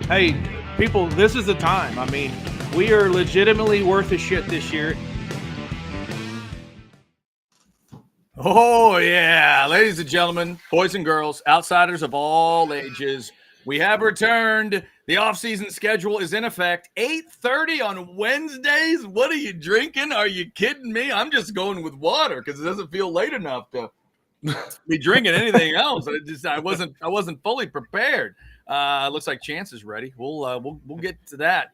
Hey, people, this is the time. I mean, we are legitimately worth a shit this year. Oh, yeah. Ladies and gentlemen, boys and girls, outsiders of all ages, we have returned. The off-season schedule is in effect. 8:30 on Wednesdays. What are you drinking? Are you kidding me? I'm just going with water because it doesn't feel late enough to be drinking anything else. I wasn't fully prepared. Looks like Chance is ready. We'll get to that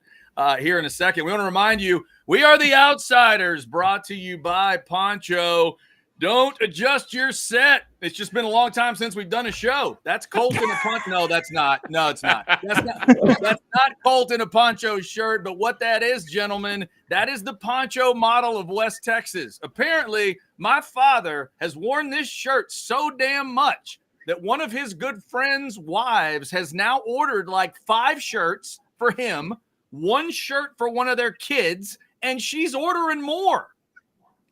here in a second. We want to remind you we are the Outsiders, brought to you by Poncho. Don't adjust your set. It's just been a long time since we've done a show. That's Colt in a poncho. No, that's not. No, it's not. That's not Colt in a poncho shirt. But what that is, gentlemen, that is the poncho model of West Texas. Apparently, my father has worn this shirt so damn much that one of his good friends' wives has now ordered like 5 shirts for him, 1 shirt for one of their kids, and she's ordering more.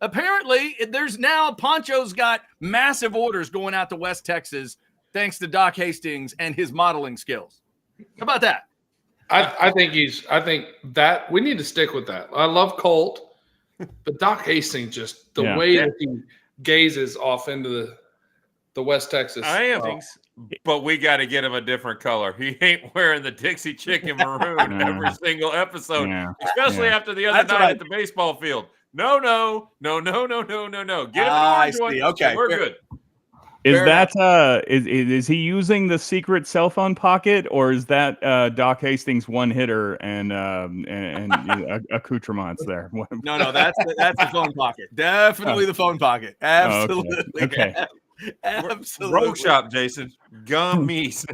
Apparently, there's now Poncho's got massive orders going out to West Texas thanks to Doc Hastings and his modeling skills. How about that? I think that we need to stick with that. I love Colt, but Doc Hastings, just the way that he gazes off into the West Texas. But we got to get him a different color. He ain't wearing the Dixie Chicken maroon every single episode, especially after the other night at the baseball field. No. Get him an orange one. Okay, we're good. Is he using the secret cell phone pocket, or is that Doc Hastings one hitter and accoutrements there? No, that's the phone pocket. Definitely the phone pocket. Absolutely. Oh, okay. Absolutely. Rogue shop, Jason. Gummies.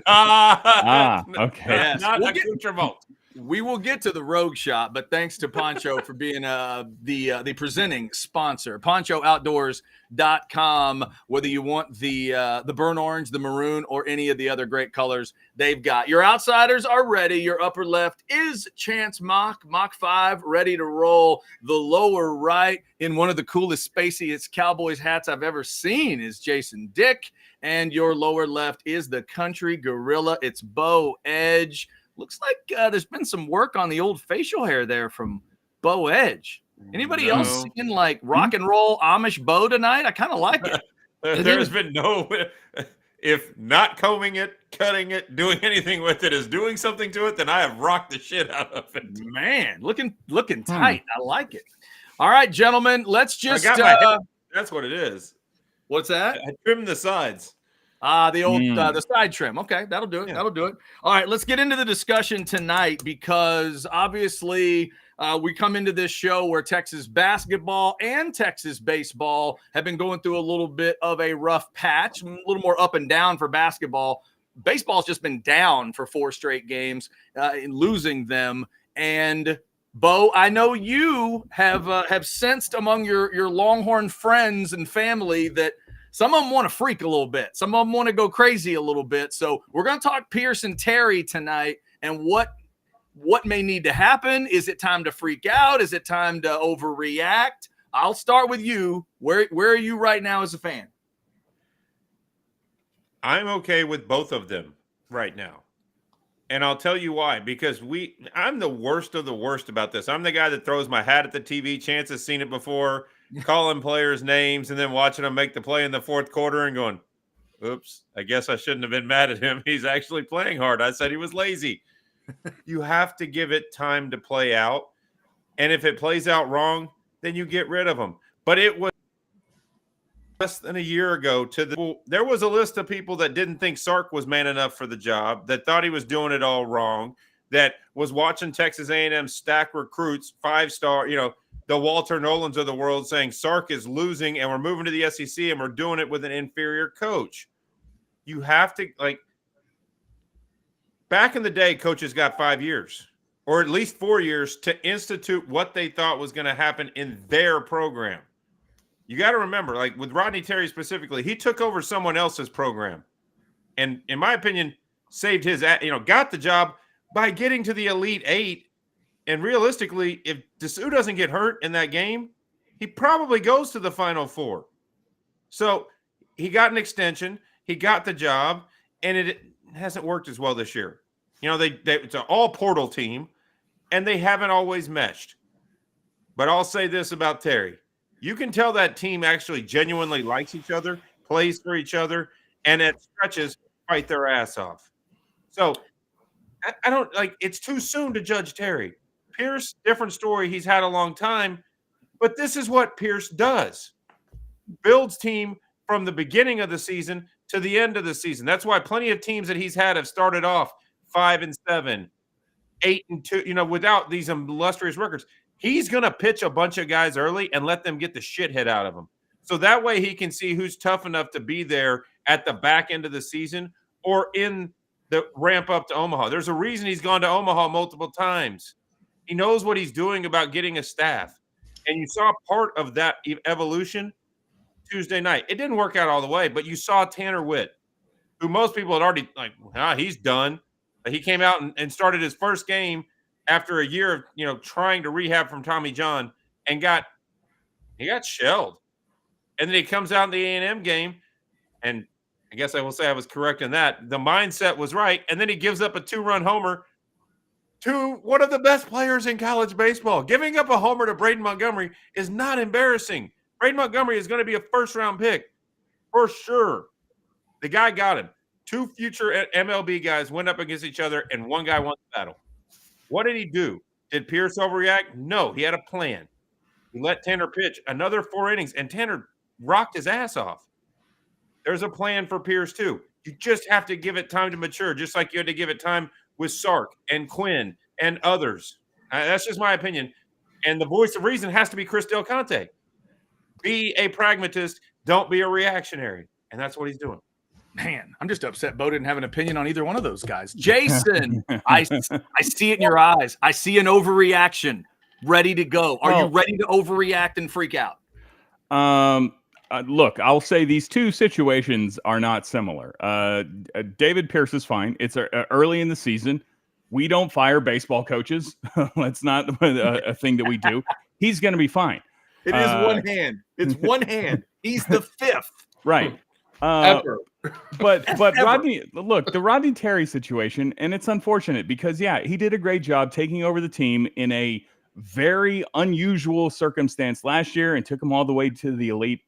Okay. Yes. Not accoutrement. We will get to the Rogue Shop, but thanks to Poncho for being the presenting sponsor. PonchoOutdoors.com. Whether you want the burnt orange, the maroon, or any of the other great colors they've got. Your outsiders are ready. Your upper left is Chance Mach 5, ready to roll. The lower right, in one of the coolest, spaciest Cowboys hats I've ever seen, is Jason Dick. And your lower left is the Country Gorilla. It's Bo Edge. Looks like there's been some work on the old facial hair there from Bo Edge. Anybody else seeing like rock and roll Amish Bo tonight? I kind of like it. There's been no, if not combing it, cutting it, doing anything with it is doing something to it, then I have rocked the shit out of it. Man, looking tight. I like it. All right, gentlemen, let's just. That's what it is. What's that? I trimmed the sides. The old the side trim. Okay, that'll do it. Yeah. That'll do it. All right, let's get into the discussion tonight because obviously we come into this show where Texas basketball and Texas baseball have been going through a little bit of a rough patch, a little more up and down for basketball. Baseball's just been down for 4 straight games in losing them. And Bo, I know you have sensed among your Longhorn friends and family that some of them want to freak a little bit. Some of them want to go crazy a little bit. So we're going to talk Pierce and Terry tonight and what may need to happen. Is it time to freak out? Is it time to overreact? I'll start with you. Where are you right now as a fan? I'm okay with both of them right now. And I'll tell you why. Because I'm the worst of the worst about this. I'm the guy that throws my hat at the TV. Chance has seen it before. Calling players' names and then watching them make the play in the 4th quarter and going, oops, I guess I shouldn't have been mad at him. He's actually playing hard. I said he was lazy. You have to give it time to play out. And if it plays out wrong, then you get rid of him. But it was less than a year ago there was a list of people that didn't think Sark was man enough for the job, that thought he was doing it all wrong, that was watching Texas A&M stack recruits, 5-star, the Walter Nolans of the world saying Sark is losing and we're moving to the SEC and we're doing it with an inferior coach. You have to, back in the day, coaches got 5 years or at least 4 years to institute what they thought was going to happen in their program. You got to remember, with Rodney Terry specifically, he took over someone else's program. And in my opinion, saved his, got the job by getting to the Elite 8. And realistically, if Dessou doesn't get hurt in that game, he probably goes to the Final 4. So he got an extension, he got the job, and it hasn't worked as well this year. You know, it's an all portal team, and they haven't always meshed. But I'll say this about Terry. You can tell that team actually genuinely likes each other, plays for each other, and at stretches fight their ass off. So I don't like it's too soon to judge Terry. Pierce, different story. He's had a long time, but this is what Pierce does. Builds team from the beginning of the season to the end of the season. That's why plenty of teams that he's had have started off 5-7, 8-2, you know, without these illustrious records. He's going to pitch a bunch of guys early and let them get the shit hit out of them. So that way he can see who's tough enough to be there at the back end of the season or in the ramp up to Omaha. There's a reason he's gone to Omaha multiple times. He knows what he's doing about getting a staff. And you saw part of that evolution Tuesday night. It didn't work out all the way, but you saw Tanner Witt, who most people had already he's done. He came out and started his first game after a year of trying to rehab from Tommy John and he got shelled. And then he comes out in the A&M game, and I guess I will say I was correct in that. The mindset was right, and then he gives up a 2-run homer to one of the best players in college baseball. Giving up a homer to Braden Montgomery is not embarrassing. Braden Montgomery is going to be a first-round pick for sure. The guy got him. 2 future MLB guys went up against each other, and one guy won the battle. What did he do? Did Pierce overreact? No, he had a plan. He let Tanner pitch another 4 innings, and Tanner rocked his ass off. There's a plan for Pierce, too. You just have to give it time to mature, just like you had to give it time with Sark and Quinn and others. That's just my opinion. And the voice of reason has to be Chris Del Conte. Be a pragmatist. Don't be a reactionary. And that's what he's doing. Man, I'm just upset Bo didn't have an opinion on either one of those guys. Jason, I see it in your eyes. I see an overreaction ready to go. Are you ready to overreact and freak out? Look, I'll say these two situations are not similar. David Pierce is fine. It's early in the season. We don't fire baseball coaches. That's not a thing that we do. He's going to be fine. It is one hand. It's one hand. He's the fifth. Right. Ever. But Rodney, look, the Rodney Terry situation, and it's unfortunate because, he did a great job taking over the team in a very unusual circumstance last year and took them all the way to the Elite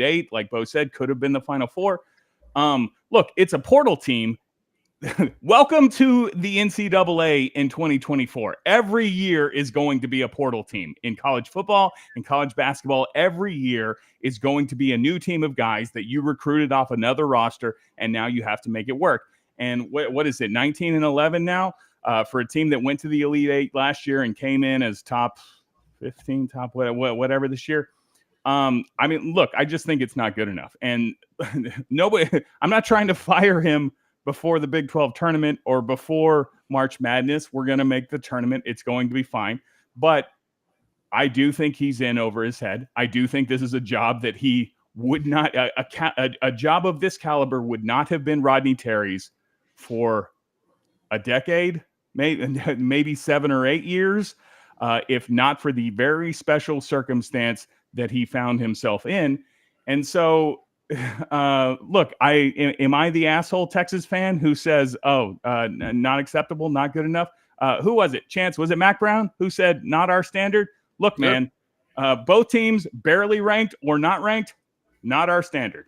Eight. Like Bo said, could have been the Final Four. Look, it's a portal team. Welcome to the NCAA in 2024. Every year is going to be a portal team in college football and college basketball. Every year is going to be a new team of guys that you recruited off another roster, and now you have to make it work. And what is it, 19-11 now for a team that went to the Elite Eight last year and came in as top 15, top whatever this year. Look, I just think it's not good enough. And I'm not trying to fire him before the Big 12 tournament or before March Madness. We're going to make the tournament. It's going to be fine. But I do think he's in over his head. I do think this is a job that he would not, a job of this caliber would not have been Rodney Terry's for a decade, maybe 7 or 8 years, if not for the very special circumstance that he found himself in. And so, look, am I the asshole Texas fan who says, not acceptable, not good enough? Who was it? Chance, was it Mac Brown who said not our standard? Look, man, both teams barely ranked or not ranked, not our standard.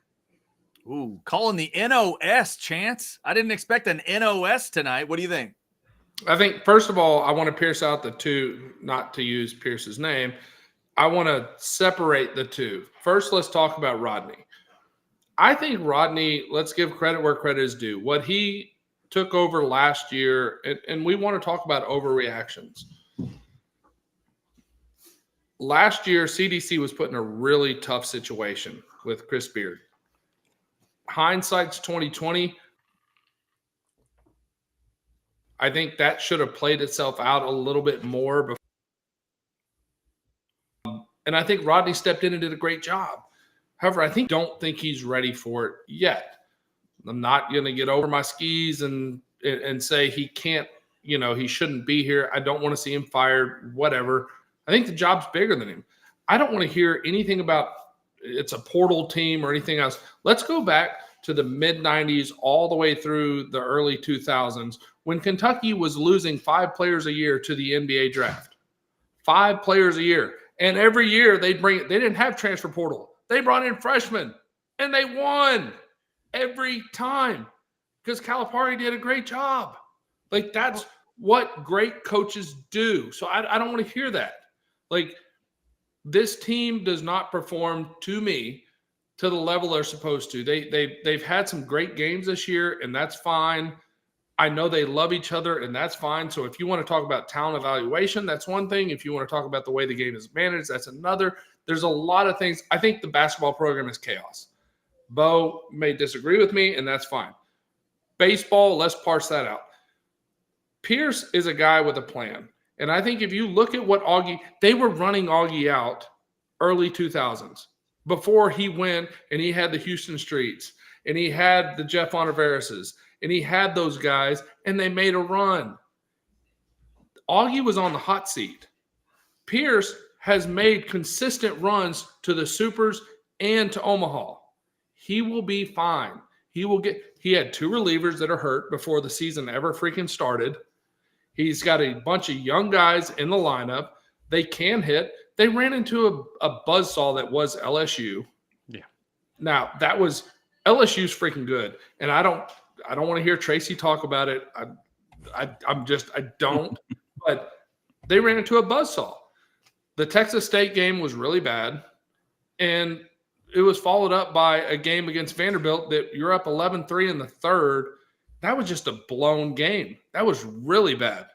Ooh, calling the NOS, Chance. I didn't expect an NOS tonight. What do you think? I think, first of all, I want to pierce out the two, not to use Pierce's name. I want to separate the two. First, let's talk about Rodney. I think Rodney, let's give credit where credit is due. What he took over last year, and we want to talk about overreactions. Last year, CDC was put in a really tough situation with Chris Beard. Hindsight's 2020. I think that should have played itself out a little bit more before. And I think Rodney stepped in and did a great job. However, don't think he's ready for it yet. I'm not going to get over my skis and say he can't, he shouldn't be here. I don't want to see him fired, whatever. I think the job's bigger than him. I don't want to hear anything about it's a portal team or anything else. Let's go back to the mid-90s all the way through the early 2000s when Kentucky was losing 5 players a year to the NBA draft. 5 players a year. And every year they didn't have transfer portal. They brought in freshmen and they won every time because Calipari did a great job. Like, that's what great coaches do. So I don't want to hear that. Like, this team does not perform to me to the level they're supposed to. They've had some great games this year, and that's fine. I know they love each other, and that's fine. So if you want to talk about talent evaluation, that's one thing. If you want to talk about the way the game is managed, that's another. There's a lot of things. I think the basketball program is chaos. Bo may disagree with me, and that's fine. Baseball, let's parse that out. Pierce is a guy with a plan. And I think if you look at what they were running Augie out early 2000s before he went and he had the Houston Streets and he had the Jeff Ontiverases and he had those guys and they made a run. Augie was on the hot seat. Pierce has made consistent runs to the Supers and to Omaha. He will be fine. He had 2 relievers that are hurt before the season ever freaking started. He's got a bunch of young guys in the lineup. They can hit. They ran into a buzzsaw that was LSU. Yeah. Now, that was LSU's freaking good. And I don't want to hear Tracy talk about it. I don't. But they ran into a buzzsaw. The Texas State game was really bad. And it was followed up by a game against Vanderbilt that you're up 11-3 in the third. That was just a blown game. That was really bad.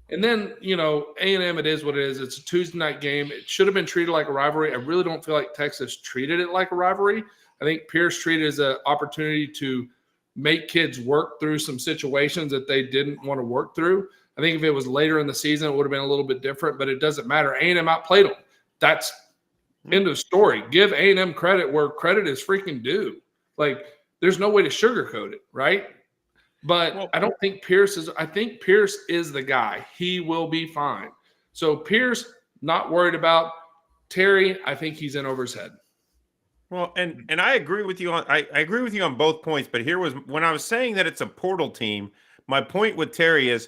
And then, A&M, it is what it is. It's a Tuesday night game. It should have been treated like a rivalry. I really don't feel like Texas treated it like a rivalry. I think Pierce treated it as an opportunity to make kids work through some situations that they didn't want to work through. I think if it was later in the season, it would have been a little bit different, but it doesn't matter. A&M outplayed them. That's end of story. Give A&M credit where credit is freaking due. Like, there's no way to sugarcoat it, right? But I don't think Pierce is – I think Pierce is the guy. He will be fine. So Pierce, not worried about. Terry, I think he's in over his head. Well, and I agree with you on I agree with you on both points, but here was when I was saying that it's a portal team, my point with Terry is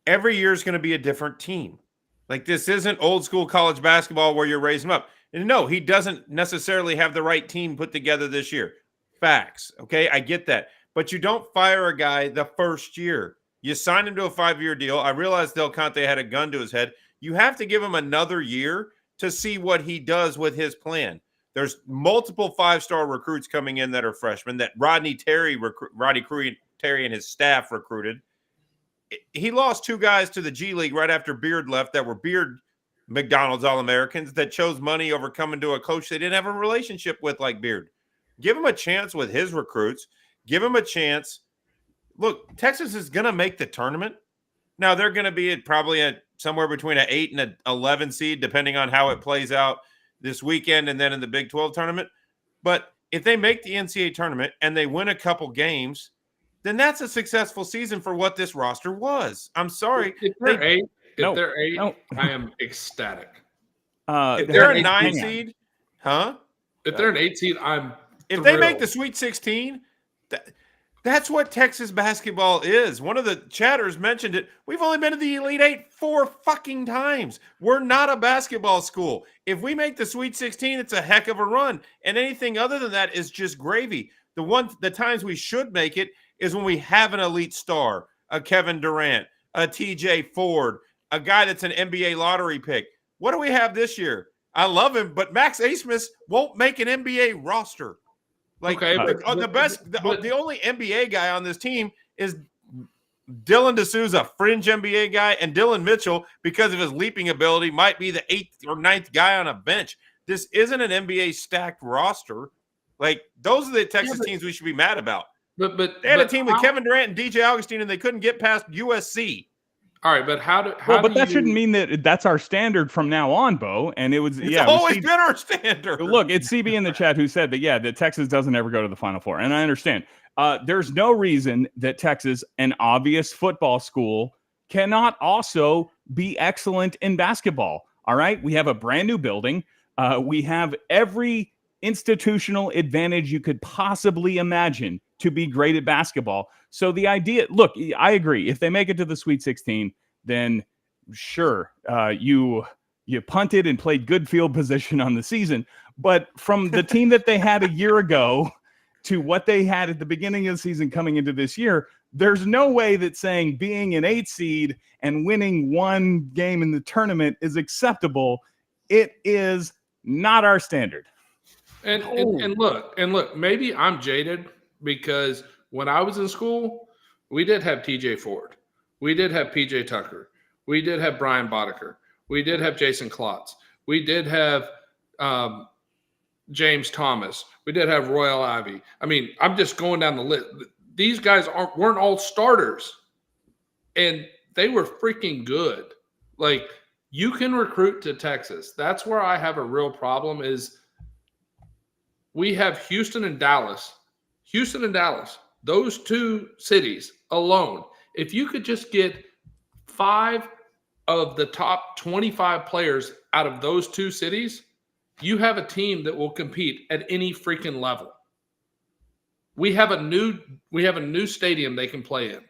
every year is going to be a different team. Like, this isn't old school college basketball where you're raising them up. And no, he doesn't necessarily have the right team put together this year. Facts. Okay, I get that. But you don't fire a guy the first year. You sign him to a 5-year deal. I realize Del Conte had a gun to his head. You have to give him another year to see what he does with his plan. There's multiple 5-star recruits coming in that are freshmen that Rodney Terry and his staff recruited. He lost 2 guys to the G League right after Beard left that were Beard McDonald's All-Americans that chose money over coming to a coach they didn't have a relationship with like Beard. Give him a chance with his recruits. Give him a chance. Look, Texas is going to make the tournament. Now, they're going to be probably somewhere between an 8 and an 11 seed, depending on how it plays out this weekend and then in the Big 12 tournament. But if they make the NCAA tournament and they win a couple games, then that's a successful season for what this roster was. I'm sorry. If they're 8, I am ecstatic. If they're a 9 seed, huh? If they're an 8 seed, I'm If thrilled. they make the Sweet 16, that's what Texas basketball is. One of the chatters mentioned it. We've only been to the Elite 8 4 fucking times. We're not a basketball school. If we make the Sweet 16, it's a heck of a run. And anything other than that is just gravy. The times we should make it is when we have an elite star, a Kevin Durant, a TJ Ford, a guy that's an NBA lottery pick. What do we have this year? I love him, but Max Abmas won't make an NBA roster. Like, okay, the only NBA guy on this team is Dylan D'Souza, fringe NBA guy, and Dylan Mitchell, because of his leaping ability, might be the 8th or 9th guy on a bench. This isn't an NBA stacked roster. Like, those are the Texas teams we should be mad about. But they had a team with Kevin Durant and DJ Augustine, and they couldn't get past USC. All right, but that shouldn't mean that that's our standard from now on, Bo. And it was always been our standard. Look, it's CB in the chat who said that Texas doesn't ever go to the Final Four, and I understand. There's no reason that Texas, an obvious football school, cannot also be excellent in basketball. All right, we have a brand new building. We have every institutional advantage you could possibly imagine to be great at basketball. So the idea, look, I agree. If they make it to the Sweet 16, then sure, you punted and played good field position on the season. But from the team that they had a year ago to what they had at the beginning of the season coming into this year, there's no way that saying being an 8 seed and winning one game in the tournament is acceptable. It is not our standard. And look, maybe I'm jaded because when I was in school, we did have TJ Ford. We did have PJ Tucker. We did have Brian Boddicker. We did have Jason Klotz. We did have James Thomas. We did have Royal Ivy. I mean, I'm just going down the list. These guys weren't all starters, and they were freaking good. Like, you can recruit to Texas. That's where I have a real problem is we have Houston and Dallas. Houston and Dallas, those two cities alone, if you could just get 5 of the top 25 players out of those two cities, you have a team that will compete at any freaking level. We have a new stadium they can play in.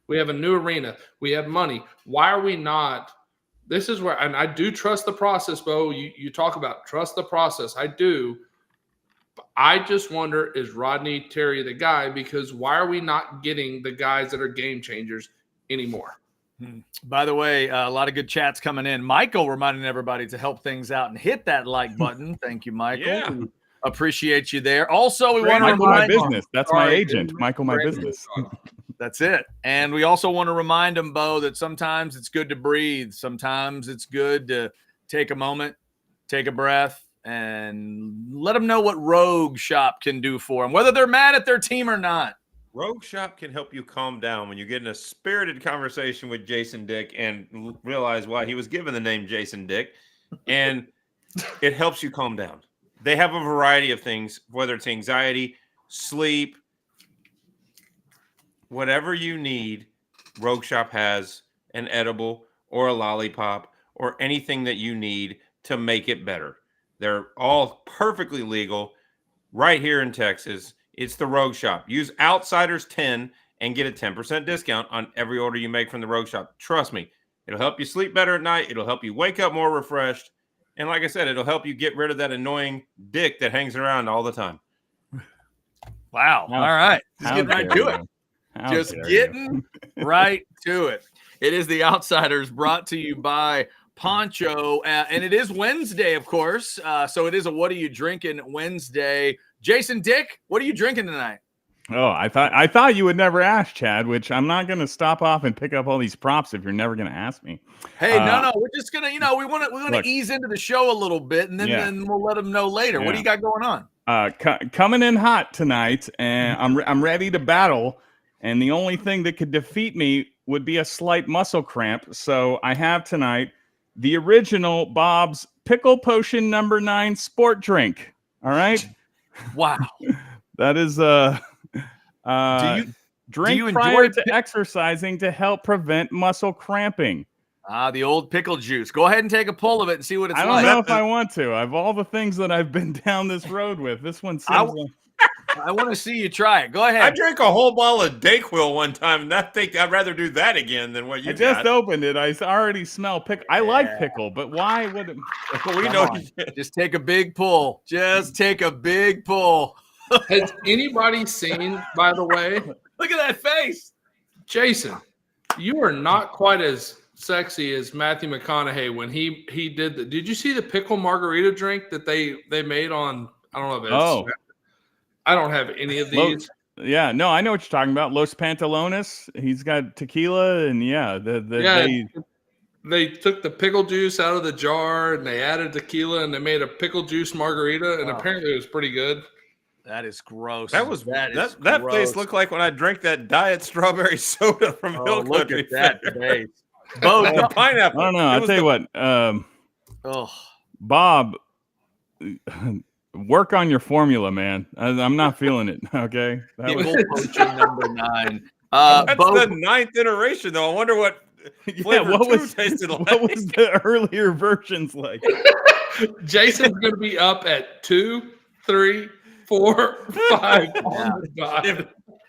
We have a new arena. We have money. Why are we not? This is where, and I do trust the process, Bo. You talk about trust the process. I do. I just wonder, is Rodney Terry the guy? Because why are we not getting the guys that are game changers anymore? By the way, a lot of good chats coming in. Michael reminding everybody to help things out and hit that like button. Thank you, Michael. Yeah. We appreciate you there. Also, we want to Michael, my remind business. That's my agent. Michael, my business. That's it. And we also want to remind them, Bo, that sometimes it's good to breathe. Sometimes it's good to take a moment, take a breath, and let them know what Rogue Shop can do for them, whether they're mad at their team or not. Rogue Shop can help you calm down when you get in a spirited conversation with Jason Dick and realize why he was given the name Jason Dick, and it helps you calm down. They have a variety of things, whether it's anxiety, sleep, whatever you need. Rogue Shop has an edible or a lollipop or anything that you need to make it better. They're all perfectly legal right here in Texas. It's the Rogue Shop. Use Outsiders10 and get a 10% discount on every order you make from the Rogue Shop. Trust me, it'll help you sleep better at night. It'll help you wake up more refreshed. And like I said, it'll help you get rid of that annoying dick that hangs around all the time. Wow. All right. Just getting right to it. Just getting right to it. It is the Outsiders, brought to you by Poncho. And it is Wednesday, of course. So it is a What Are You Drinking Wednesday. Jason Dick, what are you drinking tonight? Oh, I thought you would never ask, Chad, which I'm not going to stop off and pick up all these props if you're never going to ask me. Hey, no, we're just going to, we want to ease into the show a little bit, and then we'll let them know later. Yeah. What do you got going on? Coming in hot tonight, and I'm ready to battle, and the only thing that could defeat me would be a slight muscle cramp. So I have tonight the original Bob's Pickle Potion number 9 sport drink. All right. Wow. That is drink prior to exercising to help prevent muscle cramping. The old pickle juice. Go ahead and take a pull of it and see what it's like. I don't know if I want to. Of all the things that I've been down this road with, this one seems I want to see you try it. Go ahead. I drank a whole bottle of Dayquil one time, and I think I'd rather do that again than what you got. Just opened it. I already smell pickle. I like pickle, but why would it? We know. Just take a big pull. Just take a big pull. Has anybody seen, by the way? Look at that face. Jason, you are not quite as sexy as Matthew McConaughey when he did did you see the pickle margarita drink that they made on, I don't know if it's I don't have any of these. Yeah, no, I know what you're talking about. Los Pantalones. He's got tequila, and they took the pickle juice out of the jar and they added tequila and they made a pickle juice margarita, and apparently it was pretty good. That is gross. That face looked like when I drank that diet strawberry soda from Hill Country. Look at that face. Both the pineapple. I don't know. I'll tell you what. Bob, work on your formula, man. I'm not feeling it. Okay. Pickle Potion number 9. That's the 9th iteration, though. I wonder what flavor tasted like. What was the earlier versions like? Jason's going to be up at 2 3, 4, 5 Yeah. on the dot. If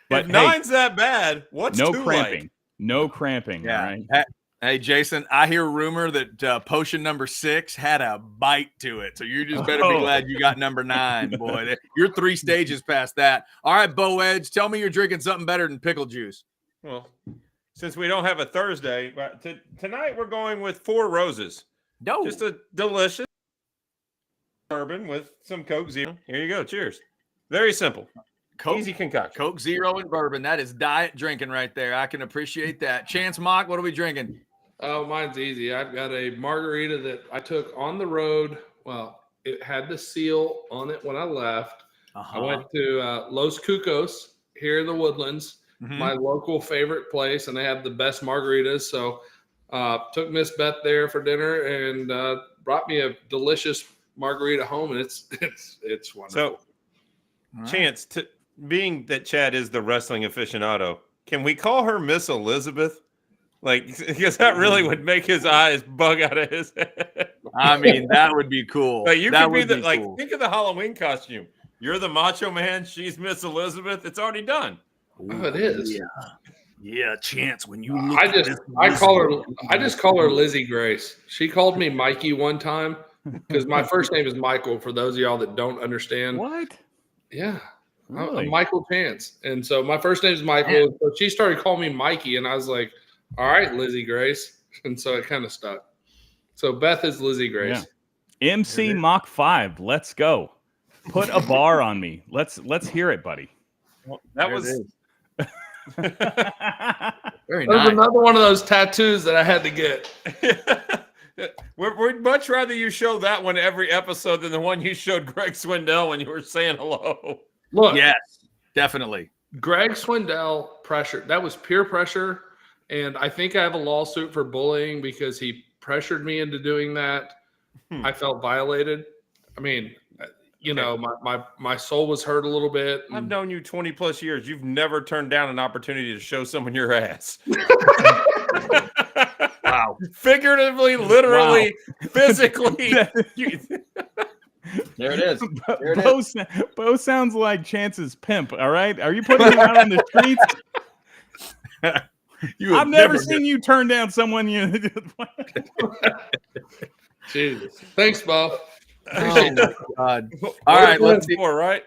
But hey, 9's that bad, what's no 2 cramping. like? No cramping. Yeah. All right. Hey, Jason, I hear rumor that potion number 6 had a bite to it. So you just better be glad you got number 9, boy. You're 3 stages past that. All right, Bo Edge, tell me you're drinking something better than pickle juice. Well, since we don't have a Thursday, tonight we're going with 4 Roses. No. Just a delicious bourbon with some Coke Zero. Here you go. Cheers. Very simple. Coke, Easy concoction. Coke Zero and bourbon. That is diet drinking right there. I can appreciate that. Chance Mock, what are we drinking? Oh, mine's easy. I've got a margarita that I took on the road. Well, it had the seal on it when I left. I went to Los Cucos here in the Woodlands, my local favorite place, and they have the best margaritas. So took Miss Beth there for dinner and brought me a delicious margarita home, and it's wonderful. So, Chance, being that Chad is the wrestling aficionado, can we call her Miss Elizabeth? Like, because that really would make his eyes bug out of his head. I mean, that would be cool. Like, you that could be would the cool. think of the Halloween costume. You're the Macho Man. She's Miss Elizabeth. It's already done. Oh, it is. Yeah, Chance. When you look, I just call her Lizzie Grace. She called me Mikey one time because my first name is Michael. For those of y'all that don't understand, What? Yeah. Really? I'm Michael Chance. And so my first name is Michael. So she started calling me Mikey, and I was like, all right, Lizzie Grace. And so it kind of stuck. So Beth is Lizzie Grace. Yeah. MC Mach 5. Let's go. Put a bar on me. Let's hear it, buddy. Well, that was very That was nice. another one of those tattoos that I had to get. We'd much rather you show that one every episode than the one you showed Greg Swindell when you were saying hello. Look, Yes, definitely. Greg Swindell pressure. That was peer pressure. And I think I have a lawsuit for bullying because he pressured me into doing that. I felt violated. I mean, you know, my soul was hurt a little bit. I've known you 20 plus years. You've never turned down an opportunity to show someone your ass. Wow. Figuratively, literally, physically. There it is. There it is. Bo sounds like Chance's pimp. All right, are you putting him out on the streets? I've never seen you turn down someone you. Jesus. Thanks, Bo. Oh my God! All right, let's see. More, right?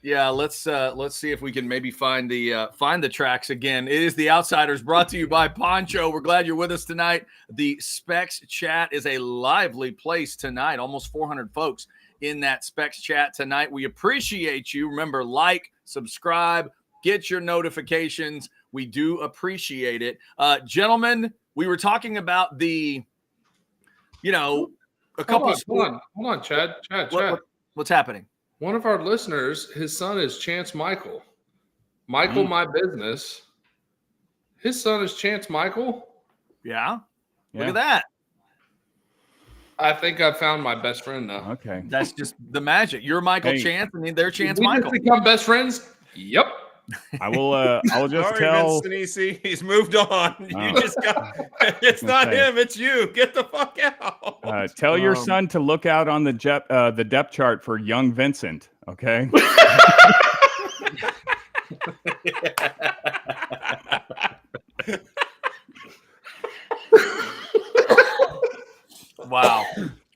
Yeah, let's see if we can maybe find the tracks again. It is The Outsiders, brought to you by Poncho. We're glad you're with us tonight. The Specs chat is a lively place tonight. Almost 400 folks in that Specs chat tonight. We appreciate you. Remember, like, subscribe, get your notifications. We do appreciate it. Gentlemen, we were talking about a couple of Hold on, Chad. what's happening? One of our listeners, his son is Chance Michael. Michael, my business. His son is Chance Michael. Yeah. Look at that. I think I found my best friend now. Okay. That's just the magic. You're Michael Chance, and they're Chance We Michael. just become best friends? Yep. I will just Sorry, tell. Vince Sinisi, he's moved on. You just got. It's not him. It's you. Get the fuck out. Tell your son to look out on the depth chart for young Vincent. Okay. Wow.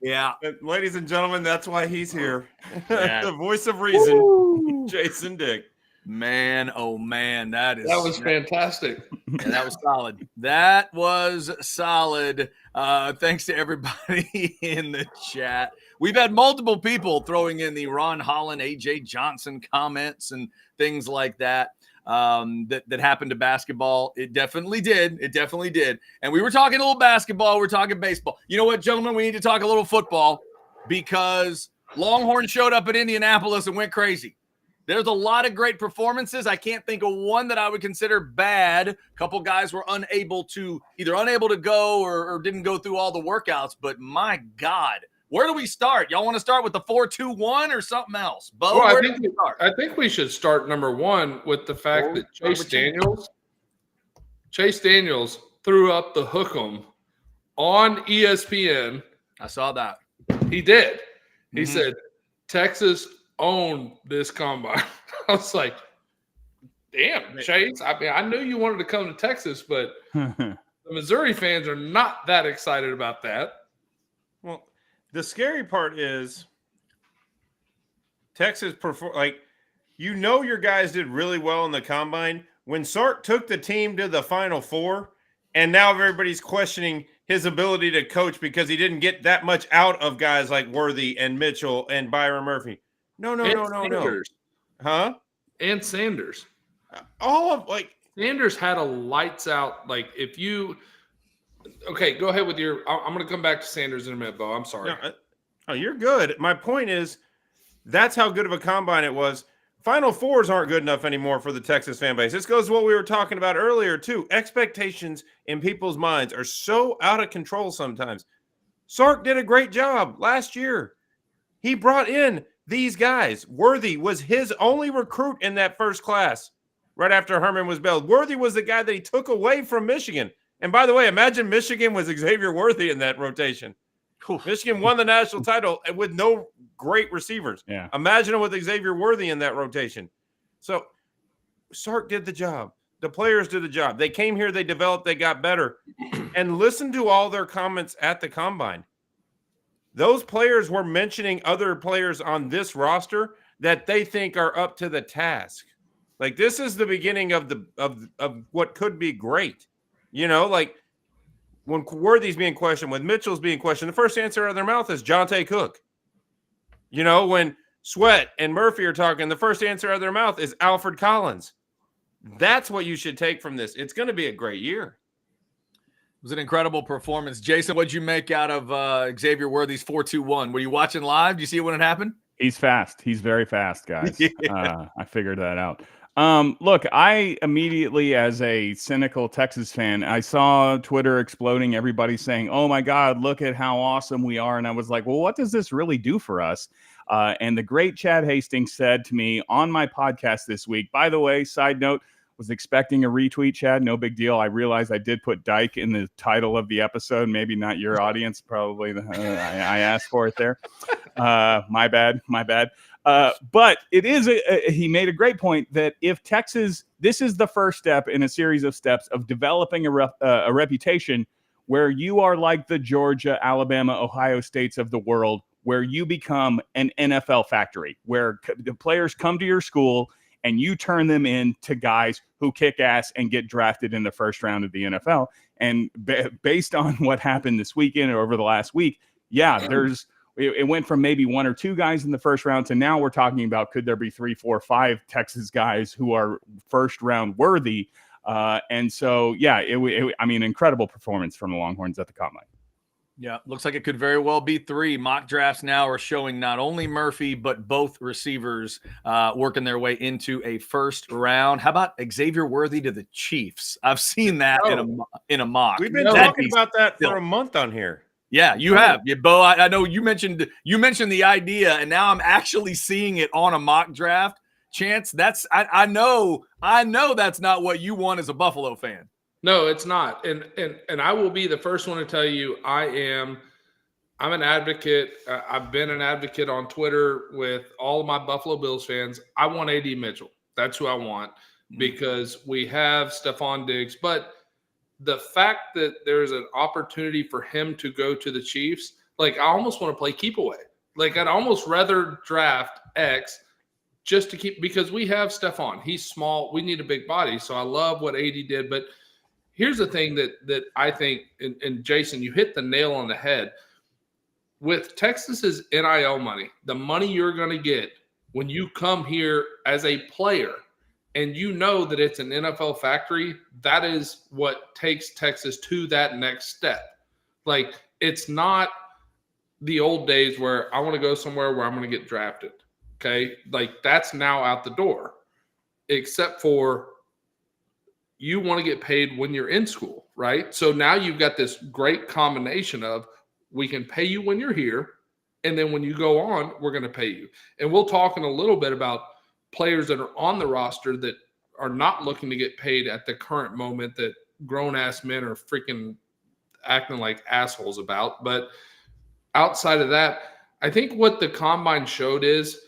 Yeah. Ladies and gentlemen, that's why he's here. Yeah. The voice of reason, Jason Dick. Man, oh man, That was fantastic. Yeah, that was solid. That was solid. Thanks to everybody in the chat. We've had multiple people throwing in the Ron Holland, AJ Johnson comments and things like that. That happened to basketball. It definitely did. It definitely did. And we were talking a little basketball. We're talking baseball. You know what, gentlemen? We need to talk a little football because Longhorns showed up at Indianapolis and went crazy. There's a lot of great performances. I can't think of one that I would consider bad. A couple guys were unable to go or didn't go through all the workouts. But my God, where do we start? Y'all want to start with the 4-2-1 or something else? Bo, Well, where do we start? I think we should start number one with the fact that Chase Daniels threw up the hook 'em on ESPN. I saw that. He did. He said, Texas owned this combine. I was like, damn, Chase. I mean, I knew you wanted to come to Texas, but the Missouri fans are not that excited about that. Well, the scary part is Texas your guys did really well in the combine. When Sark took the team to the Final Four, and now everybody's questioning his ability to coach because he didn't get that much out of guys like Worthy and Mitchell and Byron Murphy. No. Huh? And Sanders. Sanders had a lights out. Okay, go ahead with your. I'm going to come back to Sanders in a minute, Bo. I'm sorry. No, you're good. My point is, that's how good of a combine it was. Final Fours aren't good enough anymore for the Texas fan base. This goes to what we were talking about earlier, too. Expectations in people's minds are so out of control sometimes. Sark did a great job last year. He brought in these guys. Worthy was his only recruit in that first class right after Herman was bailed. Worthy was the guy that he took away from Michigan. And by the way, imagine Michigan was Xavier Worthy in that rotation. Michigan won the national title with no great receivers. Yeah. Imagine it with Xavier Worthy in that rotation. So Sark did the job. The players did the job. They came here, they developed, they got better. And listen to all their comments at the combine. Those players were mentioning other players on this roster that they think are up to the task. Like, this is the beginning of what could be great. When Worthy's being questioned, when Mitchell's being questioned, the first answer out of their mouth is Jonte Cook. When Sweat and Murphy are talking, the first answer out of their mouth is Alfred Collins. That's what you should take from this. It's going to be a great year. It was an incredible performance. Jason, what'd you make out of Xavier Worthy's 4.21? Were you watching live? Did you see it when it happened? He's fast. He's very fast, guys. I figured that out. Look, I immediately, as a cynical Texas fan, I saw Twitter exploding, everybody saying, oh my God, look at how awesome we are. And I was like, well, what does this really do for us? And the great Chad Hastings said to me on my podcast this week, by the way, side note, was expecting a retweet, Chad. No big deal. I realized I did put Dyke in the title of the episode. Maybe not your audience. Probably I asked for it there. My bad. But it is he made a great point that if Texas, this is the first step in a series of steps of developing a reputation where you are like the Georgia, Alabama, Ohio States of the world, where you become an NFL factory, where the players come to your school and you turn them into guys who kick ass and get drafted in the first round of the NFL. And based on what happened this weekend or over the last week, it went from maybe one or two guys in the first round to now we're talking about, could there be 3, 4, 5 Texas guys who are first round worthy? And so, incredible performance from the Longhorns at the combine. Yeah, looks like it could very well be 3. Mock drafts now are showing not only Murphy, but both receivers working their way into a first round. How about Xavier Worthy to the Chiefs? I've seen that in a mock. We've been talking about that for a month on here. Yeah, you have. Yeah, Bo, I know you mentioned the idea, and now I'm actually seeing it on a mock draft. Chance, I know that's not what you want as a Buffalo fan. No, it's not. And I will be the first one to tell you I'm an advocate. I've been an advocate on Twitter with all of my Buffalo Bills fans. I want A.D. Mitchell. That's who I want because we have Stephon Diggs. But the fact that there's an opportunity for him to go to the Chiefs, I almost want to play keep away. I'd almost rather draft X just to keep, because we have Stephon. He's small. We need a big body. So I love what AD did. But here's the thing that I think, and Jason, you hit the nail on the head. With Texas's NIL money, the money you're going to get when you come here as a player, and you know that it's an NFL factory, that is what takes Texas to that next step. It's not the old days where I want to go somewhere where I'm going to get drafted. Okay. That's now out the door, except for you want to get paid when you're in school, right? So now you've got this great combination of, we can pay you when you're here, and then when you go on, we're going to pay you. And we'll talk in a little bit about players that are on the roster that are not looking to get paid at the current moment that grown-ass men are freaking acting like assholes about. But outside of that, I think what the combine showed is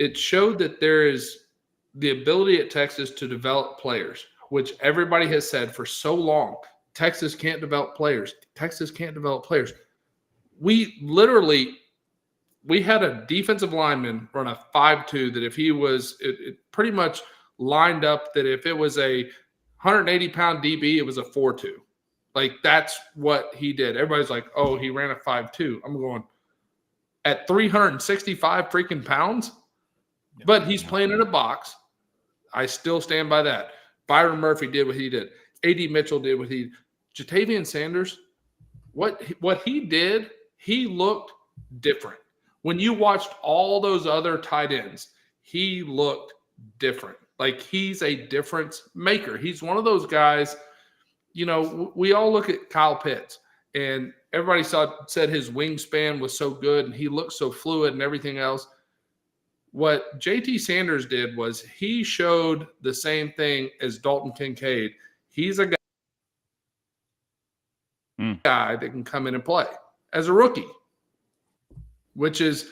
it showed that there is the ability at Texas to develop players, which everybody has said for so long. Texas can't develop players. Texas can't develop players. We had a defensive lineman run a 5.2 that if he was it pretty much lined up that if it was a 180-pound DB, it was a 4.2. Like, that's what he did. Everybody's like, oh, he ran a 5.2. I'm going, at 365 freaking pounds? But he's playing in a box. I still stand by that. Byron Murphy did what he did. A.D. Mitchell did what he did. Jatavian Sanders, what he did, he looked different. When you watched all those other tight ends, he looked different. Like, he's a difference maker. He's one of those guys, you know, we all look at Kyle Pitts, and everybody said his wingspan was so good and he looked so fluid and everything else. What JT Sanders did was he showed the same thing as Dalton Kincaid. He's a guy that can come in and play as a rookie, which is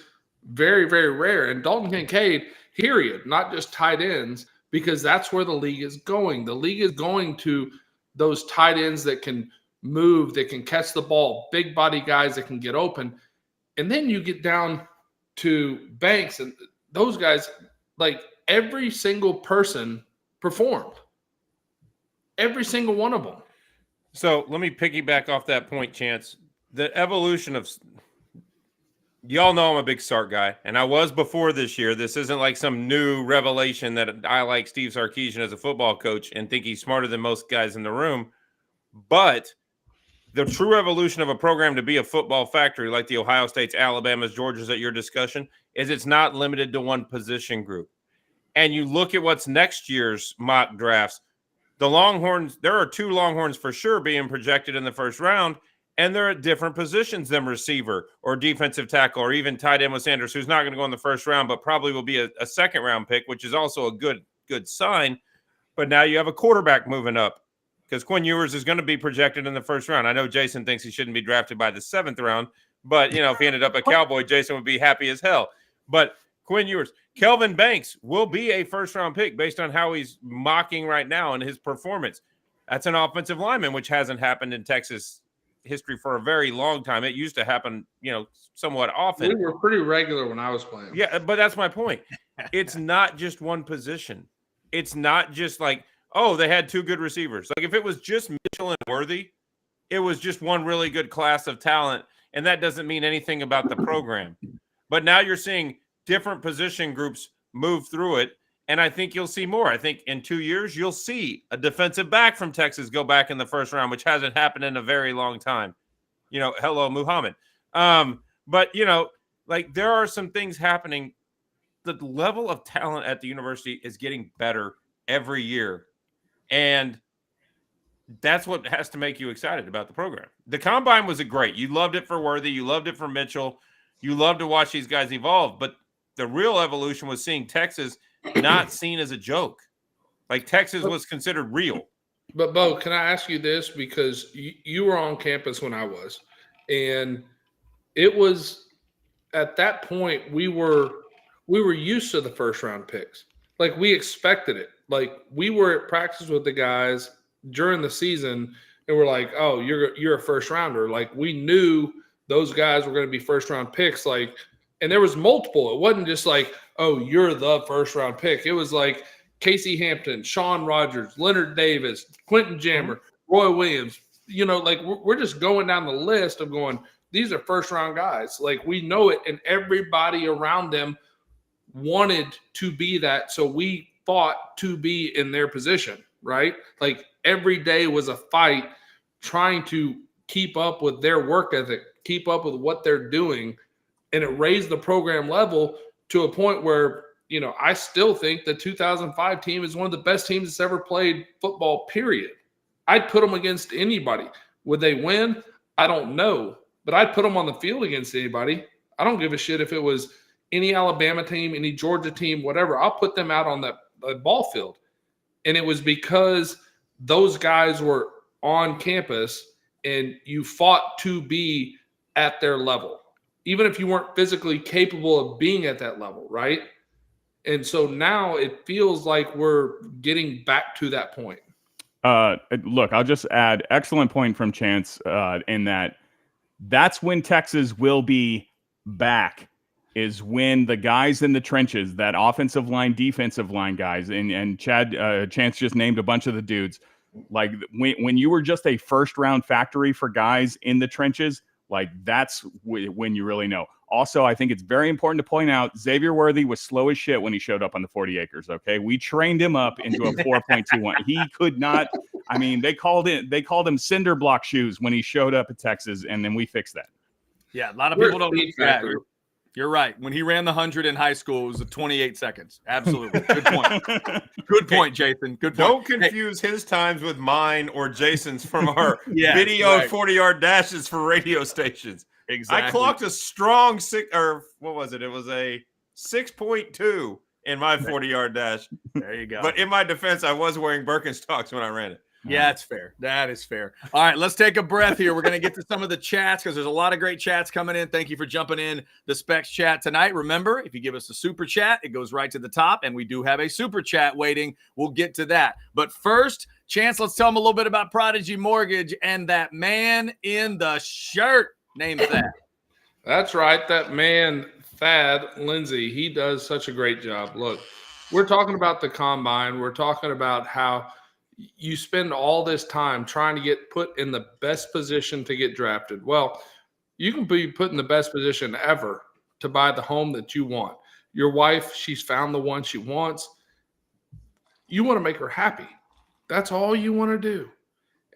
very, very rare. And Dalton Kincaid, period, not just tight ends, because that's where the league is going. The league is going to those tight ends that can move, that can catch the ball, big body guys that can get open. And then you get down to Banks, and those guys, like, every single person performed. Every single one of them. So let me piggyback off that point, Chance. The evolution of – y'all know I'm a big Sark guy, and I was before this year. This isn't like some new revelation that I like Steve Sarkisian as a football coach and think he's smarter than most guys in the room. But the true evolution of a program to be a football factory like the Ohio States, Alabamas, Georgias at your discussion is it's not limited to one position group. And you look at what's next year's mock drafts. The Longhorns, there are 2 Longhorns for sure being projected in the first round, and they're at different positions than receiver or defensive tackle or even tight end with Sanders, who's not going to go in the first round, but probably will be a second-round pick, which is also a good sign. But now you have a quarterback moving up because Quinn Ewers is going to be projected in the first round. I know Jason thinks he shouldn't be drafted by the 7th round, but, you know, if he ended up a Cowboy, Jason would be happy as hell. But Quinn Ewers, Kelvin Banks will be a first-round pick based on how he's mocking right now and his performance. That's an offensive lineman, which hasn't happened in Texas history for a very long time. It used to happen, you know, somewhat often. We were pretty regular when I was playing. Yeah, but that's my point. It's not just one position. It's not just like, oh, they had 2 good receivers. Like, if it was just Mitchell and Worthy, it was just one really good class of talent, and that doesn't mean anything about the program. But now you're seeing different position groups move through it, and I think you'll see more. I think in 2 years, you'll see a defensive back from Texas go back in the first round, which hasn't happened in a very long time. You know, hello, Muhammad. But, you know, like, there are some things happening. The level of talent at the university is getting better every year, and that's what has to make you excited about the program. The Combine was great. You loved it for Worthy. You loved it for Mitchell. You love to watch these guys evolve, but the real evolution was seeing Texas not seen as a joke. Like, Texas was considered real. But, Bo, can I ask you this? Because you were on campus when I was, and it was at that point we were used to the first-round picks. Like, we expected it. Like, we were at practice with the guys during the season, and we're like, oh, you're a first-rounder. Like, we knew those guys were going to be first-round picks. Like, and there was multiple. It wasn't just like, oh, you're the first-round pick. It was like Casey Hampton, Sean Rogers, Leonard Davis, Quentin Jammer, Roy Williams. You know, like, we're just going down the list of going, these are first-round guys. Like, we know it, and everybody around them wanted to be that, so we fought to be in their position, right? Like, every day was a fight trying to keep up with their work ethic, keep up with what they're doing, and it raised the program level to a point where, you know, I still think the 2005 team is one of the best teams that's ever played football, period. I'd put them against anybody. Would they win? I don't know, but I'd put them on the field against anybody. I don't give a shit if it was any Alabama team, any Georgia team, whatever. I'll put them out on the ball field. And it was because those guys were on campus and you fought to be at their level, even if you weren't physically capable of being at that level, right? And so now it feels like we're getting back to that point. Look, I'll just add excellent point from Chance in that's when Texas will be back, is when the guys in the trenches, that offensive line, defensive line guys, and Chance just named a bunch of the dudes. Like when you were just a first round factory for guys in the trenches, like that's when you really know. Also, I think it's very important to point out Xavier Worthy was slow as shit when he showed up on the 40 acres. Okay, we trained him up into a 4.21. He could not. I mean, they called him cinder block shoes when he showed up at Texas, and then we fixed that. Yeah, a lot of people don't know that. You're right. When he ran the 100 in high school, it was 28 seconds. Absolutely. Good point. Good point, Jason. Good point. Don't confuse his times with mine or Jason's from our video 40-yard dashes for radio stations. Exactly. I clocked a strong what was it? It was a 6.2 in my 40-yard dash. There you go. But in my defense, I was wearing Birkenstocks when I ran it. Yeah, that's fair. That is fair. All right, let's take a breath here. We're going to get to some of the chats because there's a lot of great chats coming in. Thank you for jumping in the Specs chat tonight. Remember, if you give us a super chat, it goes right to the top, and we do have a super chat waiting. We'll get to that. But first, Chance, let's tell them a little bit about Prodigy Mortgage and that man in the shirt named Thad. That's right. That man, Thad Lindsay, he does such a great job. Look, we're talking about the combine. We're talking about how you spend all this time trying to get put in the best position to get drafted. Well, you can be put in the best position ever to buy the home that you want. Your wife, she's found the one she wants. You want to make her happy. That's all you want to do.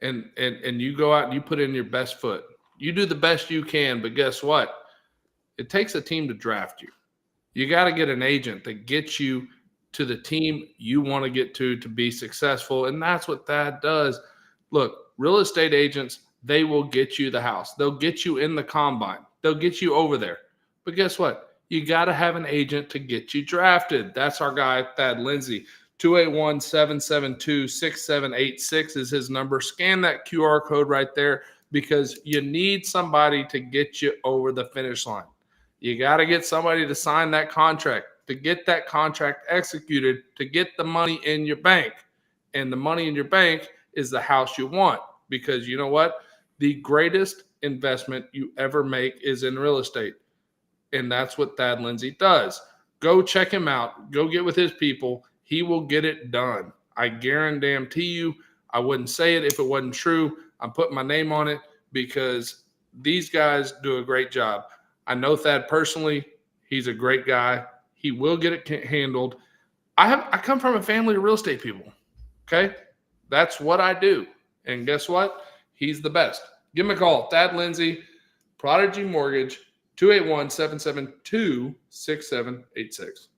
And you go out and you put in your best foot. You do the best you can, but guess what? It takes a team to draft you. You got to get an agent that gets you to the team you want to get to be successful. And that's what that does. Look, real estate agents, they will get you the house. They'll get you in the combine. They'll get you over there. But guess what? You got to have an agent to get you drafted. That's our guy, Thad Lindsay. 281-772-6786 is his number. Scan that QR code right there because you need somebody to get you over the finish line. You got to get somebody to sign that contract, to get that contract executed, to get the money in your bank. And the money in your bank is the house you want because you know what? The greatest investment you ever make is in real estate. And that's what Thad Lindsay does. Go check him out. Go get with his people. He will get it done. I guarantee you, I wouldn't say it if it wasn't true. I'm putting my name on it because these guys do a great job. I know Thad personally. He's a great guy. He will get it handled. I come from a family of real estate people. Okay? That's what I do. And guess what? He's the best. Give him a call. Thad Lindsay, Prodigy Mortgage, 281-772-6786.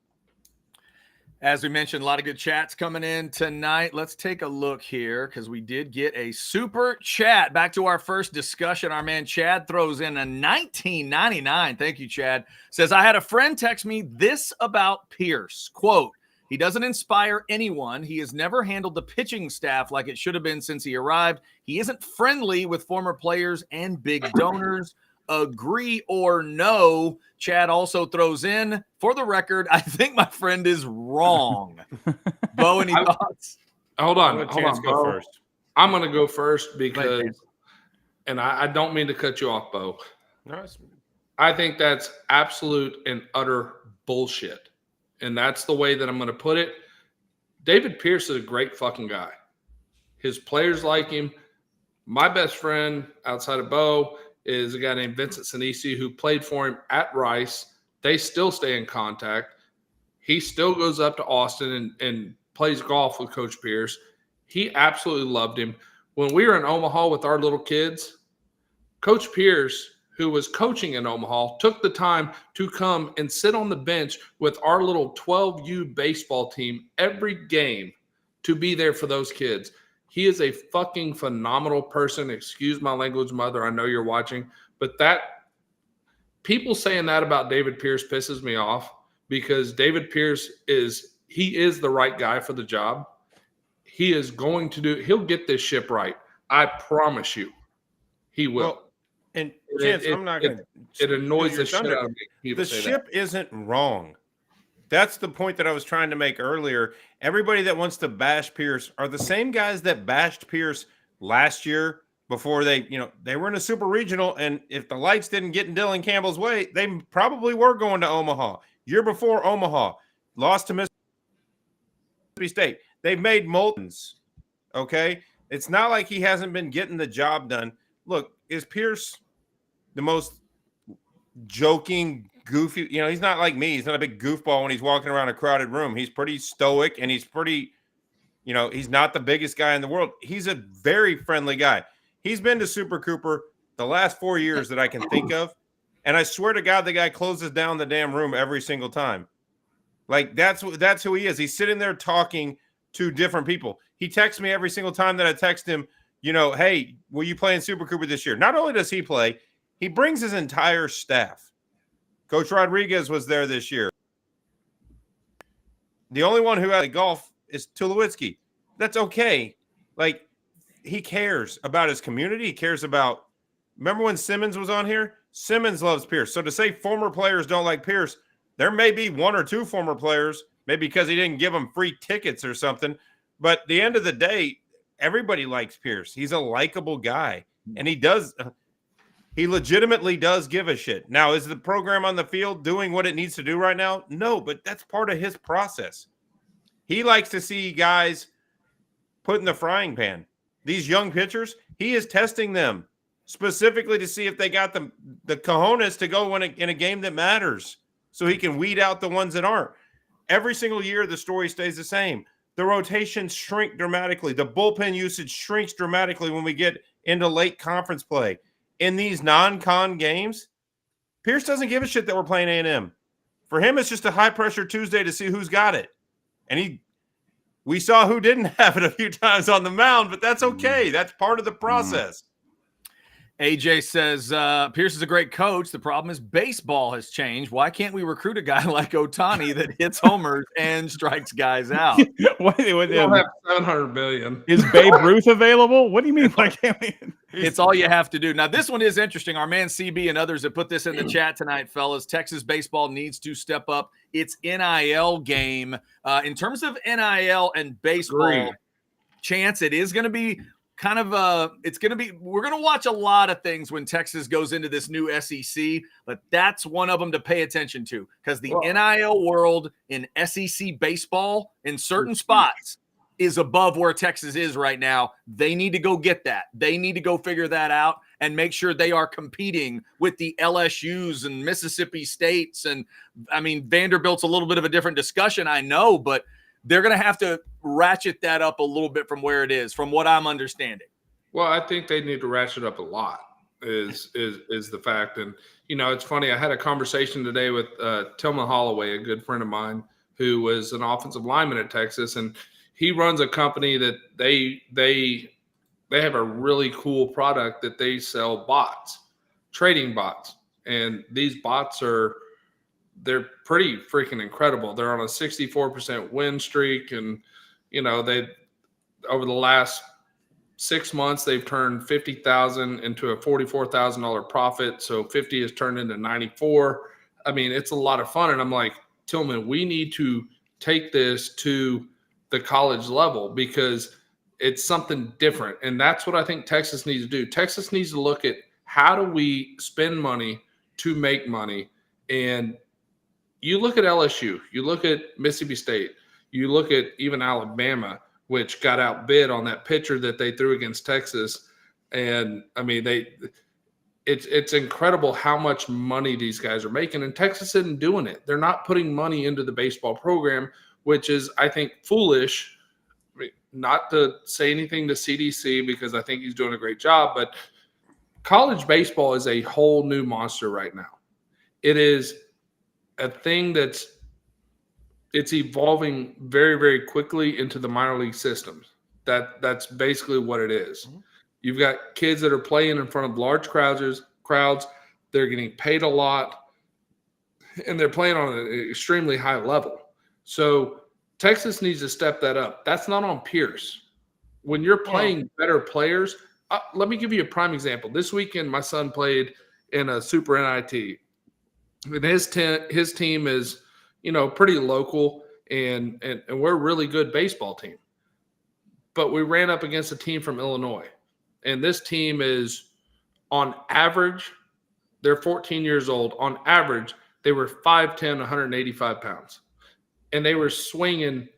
As we mentioned, a lot of good chats coming in tonight. Let's take a look here because we did get a super chat. Back to our first discussion. Our man Chad throws in a $19.99. Thank you, Chad. Says, I had a friend text me this about Pierce. Quote, he doesn't inspire anyone. He has never handled the pitching staff like it should have been since he arrived. He isn't friendly with former players and big donors. Agree or no? Chad also throws in, for the record, I think my friend is wrong. Bo, any thoughts? Hold on, go first. I'm going to go first because, and I don't mean to cut you off, Bo. No, I think that's absolute and utter bullshit. And that's the way that I'm going to put it. David Pierce is a great fucking guy. His players like him. My best friend outside of Bo is a guy named Vincent Sinisi who played for him at Rice. They still stay in contact. He still goes up to Austin and plays golf with Coach Pierce. He absolutely loved him. When we were in Omaha with our little kids, Coach Pierce, who was coaching in Omaha, took the time to come and sit on the bench with our little 12U baseball team every game to be there for those kids. He is a fucking phenomenal person. Excuse my language, mother. I know you're watching. But that people saying that about David Pierce pisses me off because David Pierce is the right guy for the job. He is going to he'll get this ship right. I promise you. He will. Well, and Chance, I'm not going to. It annoys the shit out of me. The ship isn't wrong. That's the point that I was trying to make earlier. Everybody that wants to bash Pierce are the same guys that bashed Pierce last year before they were in a super regional. And if the lights didn't get in Dylan Campbell's way, they probably were going to Omaha. Year before Omaha, lost to Mississippi State. They've made Moultons. Okay. It's not like he hasn't been getting the job done. Look, is Pierce the most joking, goofy? He's not like me. He's not a big goofball when he's walking around a crowded room. He's pretty stoic, and he's pretty, he's not the biggest guy in the world. He's a very friendly guy. He's been to Super Cooper the last 4 years that I can think of. And I swear to God, the guy closes down the damn room every single time. Like, that's who he is. He's sitting there talking to different people. He texts me every single time that I text him, hey, will you play in Super Cooper this year? Not only does he play, he brings his entire staff. Coach Rodriguez was there this year. The only one who had golf is Tulowitzki. That's okay. Like, he cares about his community. He cares about – remember when Simmons was on here? Simmons loves Pierce. So to say former players don't like Pierce, there may be one or two former players, maybe because he didn't give them free tickets or something. But at the end of the day, everybody likes Pierce. He's a likable guy, and he legitimately does give a shit. Now, is the program on the field doing what it needs to do right now? No, but that's part of his process. He likes to see guys put in the frying pan. These young pitchers, he is testing them specifically to see if they got the cojones to go in a game that matters, so he can weed out the ones that aren't. Every single year, the story stays the same. The rotations shrink dramatically. The bullpen usage shrinks dramatically when we get into late conference play. In these non-con games, Pierce doesn't give a shit that we're playing A&M. For him, it's just a high-pressure Tuesday to see who's got it. And we saw who didn't have it a few times on the mound, but that's okay. That's part of the process. AJ says, Pierce is a great coach. The problem is baseball has changed. Why can't we recruit a guy like Ohtani that hits homers and strikes guys out? We don't have $700 million. Is Babe Ruth available? What do you mean? Why can't we? It's all you have to do. Now, this one is interesting. Our man CB and others have put this in the chat tonight, fellas. Texas baseball needs to step up its NIL game. In terms of NIL and baseball, Chance, it is going to be kind of we're going to watch a lot of things when Texas goes into this new SEC, but that's one of them to pay attention to, because the NIL world in SEC baseball in certain spots is above where Texas is right now. They need to go get that. They need to go figure that out and make sure they are competing with the LSUs and Mississippi States. And I mean, Vanderbilt's a little bit of a different discussion, I know, but they're going to have to ratchet that up a little bit from where it is, from what I'm understanding. Well, I think they need to ratchet up a lot is the fact. And, it's funny. I had a conversation today with Tillman Holloway, a good friend of mine, who was an offensive lineman at Texas. And he runs a company that they have a really cool product that they sell bots, trading bots. And these bots they're pretty freaking incredible. They're on a 64% win streak. And, they over the last 6 months, they've turned $50,000 into a $44,000 profit. So 50 has turned into 94. I mean, it's a lot of fun. And I'm like, Tillman, we need to take this to the college level because it's something different. And that's what I think Texas needs to do. Texas needs to look at how do we spend money to make money. And you look at LSU, you look at Mississippi State, you look at even Alabama, which got outbid on that pitcher that they threw against Texas. And I mean, it's incredible how much money these guys are making, and Texas isn't doing it. They're not putting money into the baseball program, which is, I think, foolish. I mean, not to say anything to CDC because I think he's doing a great job, but college baseball is a whole new monster right now. It is a thing it's evolving very, very quickly into the minor league systems. That's basically what it is. Mm-hmm. You've got kids that are playing in front of large crowds. They're getting paid a lot, and they're playing on an extremely high level. So Texas needs to step that up. That's not on Pierce. When you're playing better players, let me give you a prime example. This weekend, my son played in a Super NIT. And his team is, pretty local, and we're a really good baseball team. But we ran up against a team from Illinois, and this team is, on average, they're 14 years old. On average, they were 5'10", 185 pounds, and they were swinging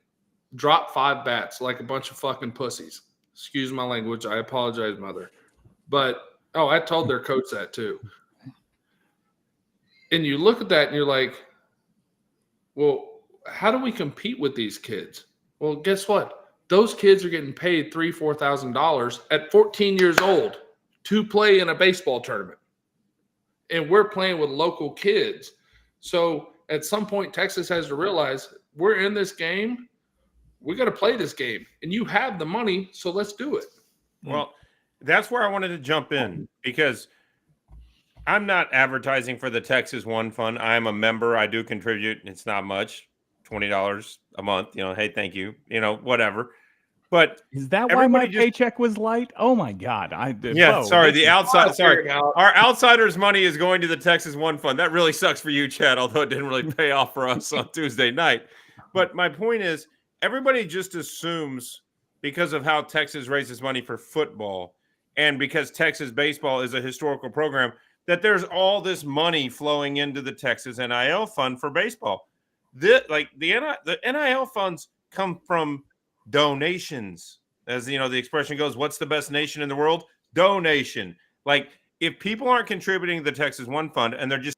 drop 5 bats like a bunch of fucking pussies. Excuse my language. I apologize, mother. But, I told their coach that too. And you look at that and you're like, well, how do we compete with these kids? Well, guess what? Those kids are getting paid $3,000, $4,000 at 14 years old to play in a baseball tournament. And we're playing with local kids. So at some point, Texas has to realize we're in this game. We got to play this game. And you have the money, so let's do it. Well, that's where I wanted to jump in, because I'm not advertising for the Texas One Fund. I'm a member. I do contribute. It's not much, $20 a month. Hey, thank you. Whatever. But is that why my paycheck was light? Oh my God! Sorry. The outside. Sorry, our outsiders' money is going to the Texas One Fund. That really sucks for you, Chad. Although it didn't really pay off for us on Tuesday night. But my point is, everybody just assumes, because of how Texas raises money for football, and because Texas baseball is a historical program, that there's all this money flowing into the Texas NIL fund for baseball. The NIL funds come from donations. As the expression goes, what's the best nation in the world? Donation. Like, if people aren't contributing to the Texas One Fund and they're just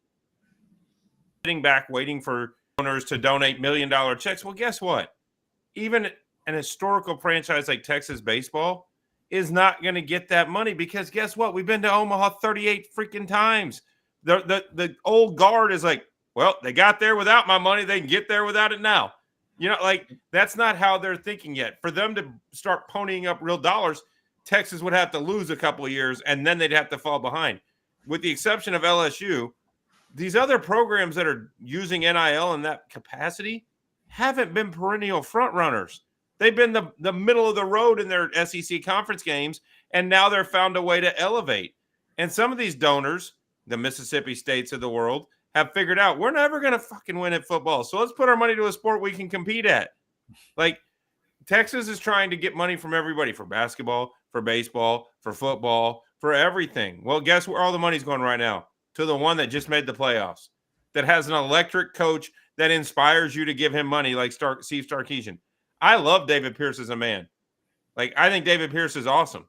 sitting back waiting for donors to donate $1 million checks, well, guess what? Even an historical franchise like Texas baseball is not going to get that money, because guess what? We've been to Omaha 38 freaking times. The old guard is like, well, they got there without my money. They can get there without it now. That's not how they're thinking yet. For them to start ponying up real dollars, Texas would have to lose a couple of years, and then they'd have to fall behind. With the exception of LSU, these other programs that are using NIL in that capacity haven't been perennial front runners. They've been the middle of the road in their SEC conference games, and now they're found a way to elevate. And some of these donors, the Mississippi States of the world, have figured out we're never going to fucking win at football. So let's put our money to a sport we can compete at. Like, Texas is trying to get money from everybody, for basketball, for baseball, for football, for everything. Well, guess where all the money's going right now? To the one that just made the playoffs, that has an electric coach that inspires you to give him money, like Steve Sarkisian. I love David Pierce as a man. Like, I think David Pierce is awesome.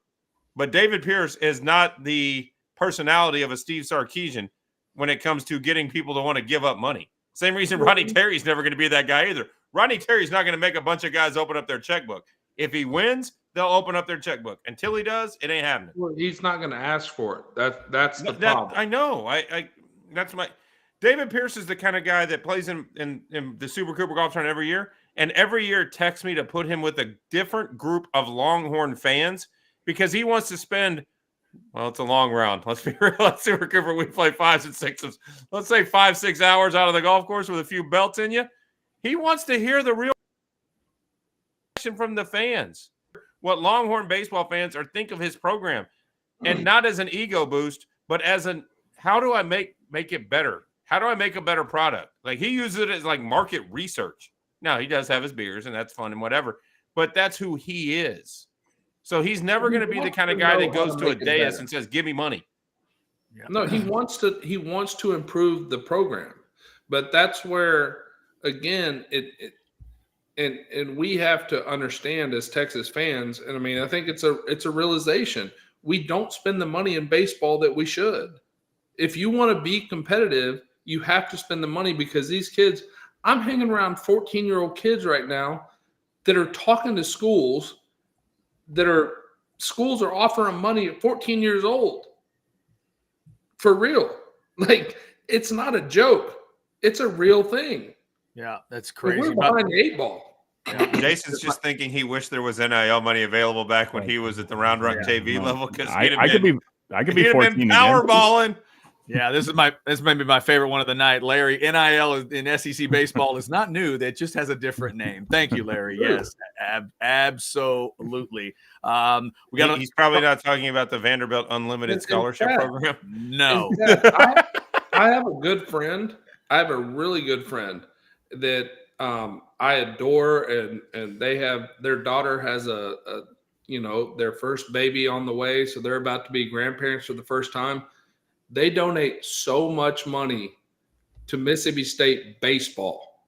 But David Pierce is not the personality of a Steve Sarkisian when it comes to getting people to want to give up money. Same reason Ronnie Terry's never going to be that guy either. Ronnie Terry's not going to make a bunch of guys open up their checkbook. If he wins, they'll open up their checkbook. Until he does, it ain't happening. Well, he's not going to ask for it. That's the problem. I know. That's my David Pierce is the kind of guy that plays in the Super Cooper Golf Tournament every year, and every year texts me to put him with a different group of Longhorn fans, because he wants to spend. Well, it's a long round. Let's be real. Let's Super Cooper, we play 5 and 6. Let's say 5-6 hours out of the golf course with a few belts in you. He wants to hear the real from the fans, what Longhorn baseball fans are think of his program, and not as an ego boost, but as an how do I make it better? How do I make a better product? Like, he uses it as like market research. Now, he does have his beers, and that's fun and whatever, but that's who he is. So he's never going to be the kind of guy that goes to a dais and says, "Give me money." Yeah. No, he wants to improve the program, but that's where, again, and we have to understand as Texas fans. And I mean, I think it's a realization. We don't spend the money in baseball that we should. If you want to be competitive, you have to spend the money, because these kids, I'm hanging around 14-year-old kids right now that are talking to schools schools are offering money at 14 years old. For real. Like, it's not a joke. It's a real thing. Yeah, that's crazy. We're behind the 8 ball. Yeah. Jason's just thinking he wished there was NIL money available back when he was at the Round Rock JV level, because I could be 14 powerballing. Yeah, this may be my favorite one of the night. Larry, NIL in SEC baseball is not new. That just has a different name. Thank you, Larry. Yes, absolutely. He's probably not talking about the Vanderbilt Unlimited Scholarship Program. No. I have a good friend. I have a really good friend, that I adore, and they have their daughter has a their first baby on the way, so they're about to be grandparents for the first time. They donate so much money to Mississippi State baseball,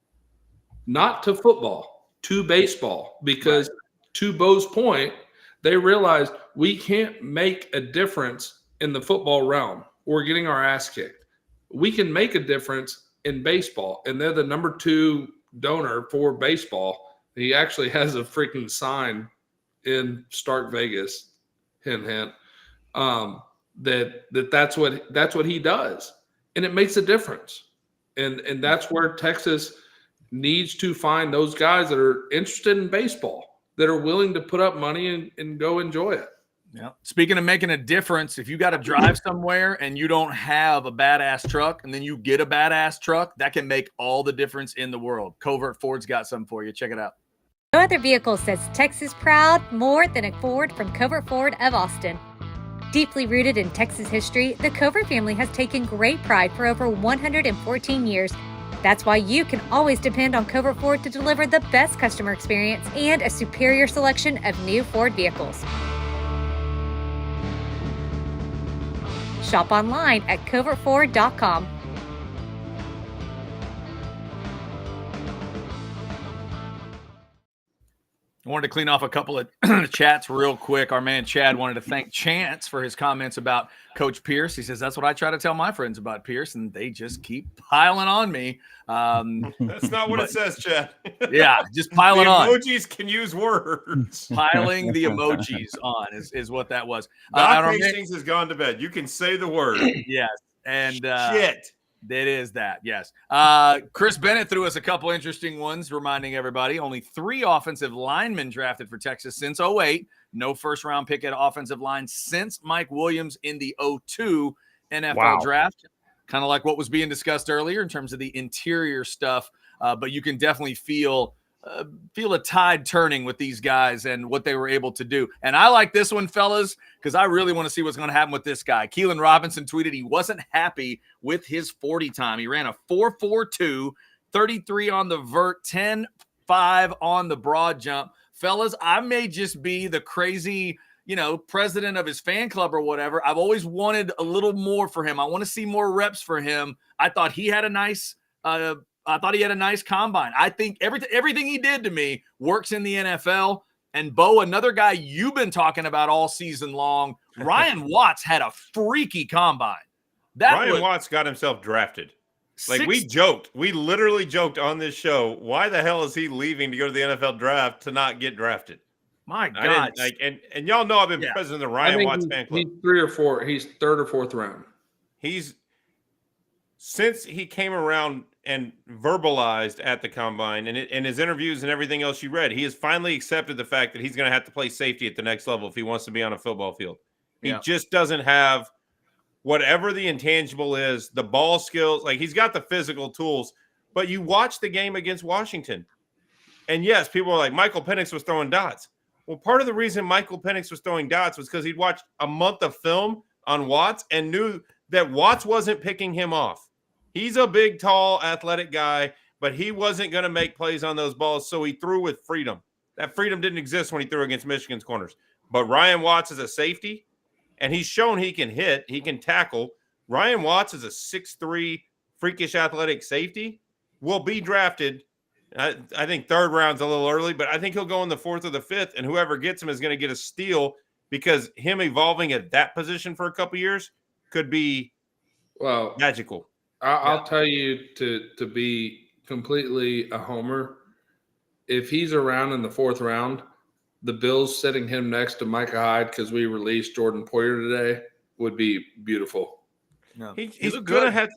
not to football, to baseball, because to Bo's point, they realized we can't make a difference in the football realm. We're getting our ass kicked. We can make a difference in baseball, and they're the number 2 donor for baseball. He actually has a freaking sign in Stark Vegas, hint, hint, that's what he does, and it makes a difference. And that's where Texas needs to find those guys that are interested in baseball, that are willing to put up money and go enjoy it. Yeah. Speaking of making a difference, if you got to drive somewhere and you don't have a badass truck, and then you get a badass truck, that can make all the difference in the world. Covert Ford's got something for you. Check it out. No other vehicle says Texas proud more than a Ford from Covert Ford of Austin. Deeply rooted in Texas history, the Covert family has taken great pride for over 114 years. That's why you can always depend on Covert Ford to deliver the best customer experience and a superior selection of new Ford vehicles. Shop online at covertford.com. I wanted to clean off a couple of chats real quick. Our man Chad wanted to thank Chance for his comments about Coach Pierce. He says, that's what I try to tell my friends about Pierce, and they just keep piling on me. That's not what it says, Chad. Yeah, just piling on. Emojis can use words. Piling the emojis on is what that was. Doc Hastings has gone to bed. You can say the word. Yes. And shit. It is that, yes. Chris Bennett threw us a couple interesting ones, reminding everybody only 3 offensive linemen drafted for Texas since 2008. No first-round pick at offensive line since Mike Williams in the 2002 NFL draft. Kind of like what was being discussed earlier in terms of the interior stuff, but you can definitely feel a tide turning with these guys and what they were able to do. And I like this one, fellas, because I really want to see what's going to happen with this guy. Keelan Robinson tweeted he wasn't happy with his 40 time. He ran a 4.42, 33 on the vert, 10.5 on the broad jump. Fellas, I may just be the crazy, president of his fan club or whatever. I've always wanted a little more for him. I want to see more reps for him. I thought he had a nice combine. I think everything he did to me works in the NFL. And Bo, another guy you've been talking about all season long, Ryan Watts had a freaky combine. Ryan Watts got himself drafted. We literally joked on this show, why the hell is he leaving to go to the NFL draft to not get drafted? My God. And y'all know I've been president of the Ryan Watts fan club. He's 3 or 4. He's 3rd or 4th round. Since he came around and verbalized at the combine and his interviews and everything else you read, he has finally accepted the fact that he's going to have to play safety at the next level if he wants to be on a football field. He just doesn't have whatever the intangible is, the ball skills. Like, he's got the physical tools, but you watch the game against Washington. And yes, people are like, Michael Penix was throwing dots. Well, part of the reason Michael Penix was throwing dots was because he'd watched a month of film on Watts and knew that Watts wasn't picking him off. He's a big, tall, athletic guy, but he wasn't going to make plays on those balls, so he threw with freedom. That freedom didn't exist when he threw against Michigan's corners. But Ryan Watts is a safety, and he's shown he can hit, he can tackle. Ryan Watts is a 6'3", freakish athletic safety, will be drafted. I think 3rd round's a little early, but I think he'll go in the 4th or the 5th, and whoever gets him is going to get a steal because him evolving at that position for a couple years could be magical. I'll tell you to be completely a homer. If he's around in the 4th round, the Bills sitting him next to Micah Hyde because we released Jordan Poyer today would be beautiful. No. He's going to have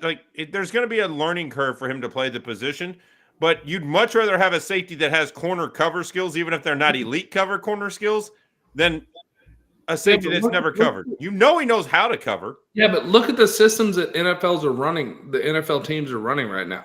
there's going to be a learning curve for him to play the position, but you'd much rather have a safety that has corner cover skills, even if they're not elite cover corner skills, than a safety that's never covered. He knows how to cover. Yeah, but look at the systems that the NFL teams are running right now.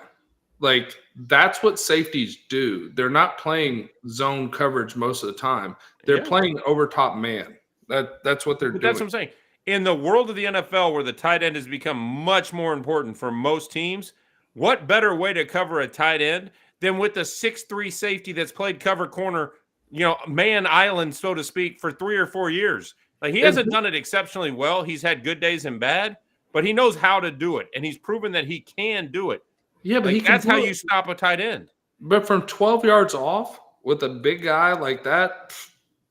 Like, that's what safeties do. They're not playing zone coverage most of the time. They're playing over top man. That's what they're doing. That's what I'm saying. In the world of the NFL, where the tight end has become much more important for most teams, what better way to cover a tight end than with the 6'3" safety that's played cover corner, man island, so to speak, for 3 or 4 years. Like, he hasn't done it exceptionally well. He's had good days and bad, but he knows how to do it, and he's proven that he can do it. Yeah, but that's how you stop a tight end. But from 12 yards off with a big guy like that,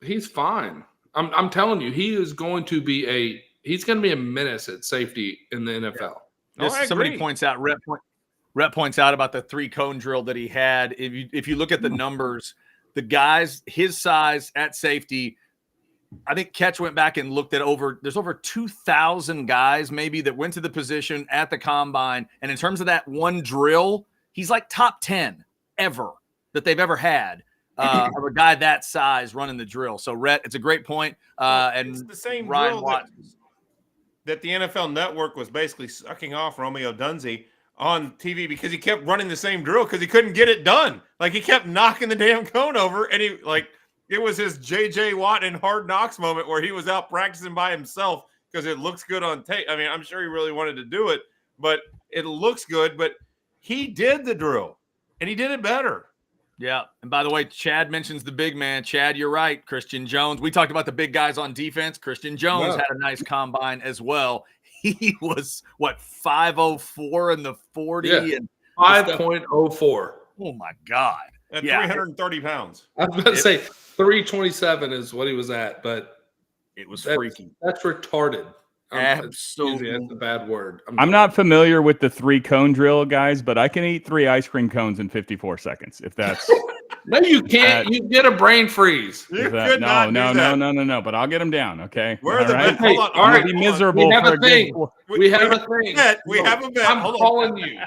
he's fine. I'm telling you, he's going to be a menace at safety in the NFL. Somebody points out, Rep points out about the 3-cone drill that he had. If you look at the numbers, the guys his size at safety, I think Ketch went back and looked at there's over 2,000 guys maybe that went to the position at the combine. And in terms of that one drill, he's like top 10 ever that they've ever had of a guy that size running the drill. So, Rhett, it's a great point. And it's the same Ryan drill that the NFL Network was basically sucking off Romeo Dunze on TV because he kept running the same drill because he couldn't get it done. Like, he kept knocking the damn cone over, and it was his J.J. Watt in Hard Knocks moment where he was out practicing by himself because it looks good on tape. I mean, I'm sure he really wanted to do it, but it looks good. But he did the drill, and he did it better. Yeah. And by the way, Chad mentions the big man. Chad, you're right. Christian Jones. We talked about the big guys on defense. Christian Jones had a nice combine as well. He was, 5.04 in the 40? Yeah, and 5.04. Oh, my God. At 330 pounds. I was about to say 327 is what he was at, but it was freaky. That's retarded. Absolutely. That's a bad word. I'm not familiar with the 3-cone drill, guys, but I can eat 3 ice cream cones in 54 seconds if that's. No, you can't. You get a brain freeze. You could not do that. No. But I'll get them down. Okay. Where are the right? Hold on. All right. Be miserable. We have for a thing. We have a thing. We have a bet. I'm calling you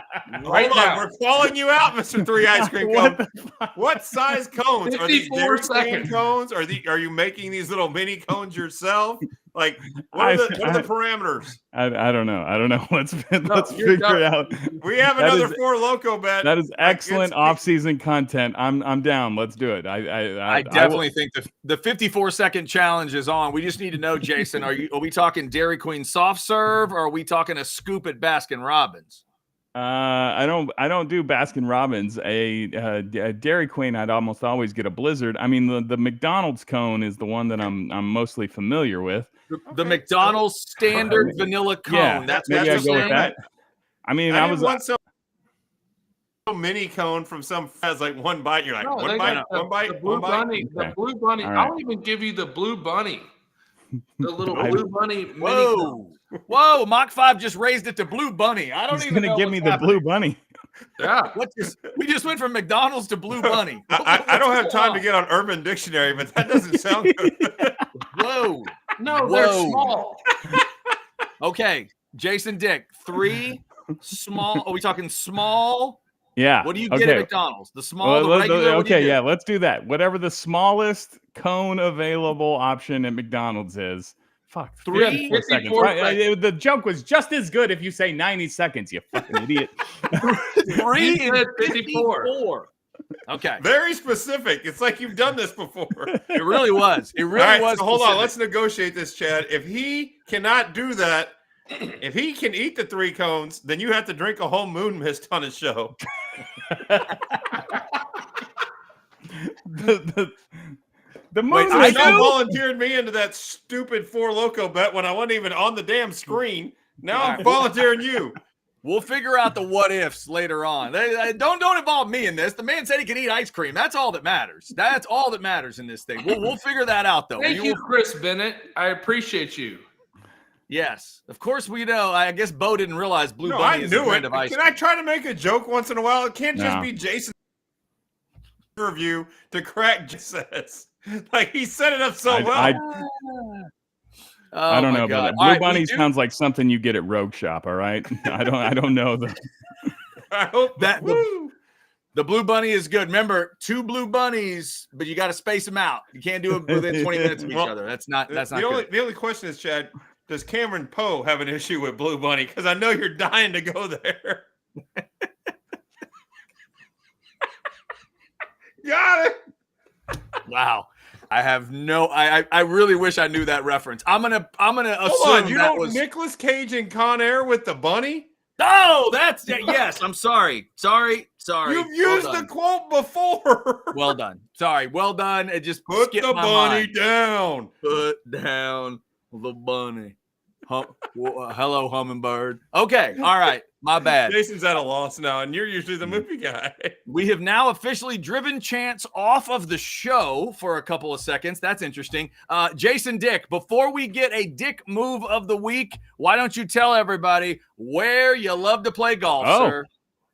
right now. We're calling you out, Mr. 3 Ice Cream Cone. What size cones are these? 54 Dairy Queen seconds. cones? Are you making these little mini cones yourself? Like, what are the parameters? I don't know. Let's you're figure done. it out. We have That another is- 4 Loco bet. That is excellent off-season content. I'm down. Let's do it. I definitely think the 54-second challenge is on. We just need to know, Jason, are we talking Dairy Queen soft serve, or are we talking a scoop at Baskin Robbins? I don't do Baskin Robbins. A Dairy Queen, I'd almost always get a Blizzard. I mean, the McDonald's cone is the one that I'm mostly familiar with. The McDonald's standard vanilla cone. Yeah, that's maybe what I go with that. I mean, I was want some mini cone from some has like one bite. You're like, one bite. The blue bunny. Okay. The blue bunny. All right. I'll even give you the blue bunny. The little blue bunny. Mini cone. Whoa! Mach 5 just raised it to Blue Bunny. I don't He's even gonna know give me the Blue Bunny. Yeah. We just went from McDonald's to Blue Bunny. I don't have time to get on Urban Dictionary, but that doesn't sound good. Whoa! No, they're small. Okay, Jason Dick, 3 small. Are we talking small? Yeah. What do you get at McDonald's? The small, the regular? Okay, let's do that. Whatever the smallest cone available option at McDonald's is. Fuck, 3 seconds. The joke was just as good if you say 90 seconds, you fucking idiot. 3 He and said 54. Okay. Very specific. It's like you've done this before. It really was. It really All right, was. so hold on. specific. Let's negotiate this, Chad. If he cannot do that, if he can eat the 3 cones, then you have to drink a whole moon mist on his show. The moon I mist- volunteered me into that stupid 4 Loco bet when I wasn't even on the damn screen. Now I'm volunteering you. We'll figure out the what ifs later on. Don't involve me in this. The man said he can eat ice cream. That's all that matters. That's all that matters in this thing. We'll figure that out, though. Thank you, Chris Bennett. I appreciate you. Yes, of course we know. I guess Bo didn't realize Blue No, Bunny I is a knew brand it. of ice Can cream. I try to make a joke once in a while? It can't just No. be Jason's review to crack says. Like, he set it up so well. I Oh don't my know God. about that. All Blue right, Bunny we do- sounds like something you get at Rogue Shop. All right, I don't know the. I hope that the Blue Bunny is good. Remember, 2 Blue Bunnies, but you got to space them out. You can't do it within 20 minutes of each Well, other. That's not good. The only question is, Chad, does Cameron Poe have an issue with Blue Bunny? Because I know you're dying to go there. Got it. Wow. I have no. I really wish I knew that reference. I'm gonna Hold assume on, you that know was. Nicolas Cage in Con Air with the bunny? Oh, that's yes. I'm sorry. Sorry. Sorry. You've used the quote before. Well done. Sorry. Well done. It just Put skipped the my bunny mind. down. Put down the bunny. Hello, hummingbird. Okay. All right. My bad. Jason's at a loss now, and you're usually the movie guy. We have now officially driven Chance off of the show for a couple of seconds. That's interesting. Jason Dick, before we get a Dick move of the week, why don't you tell everybody where you love to play golf, sir?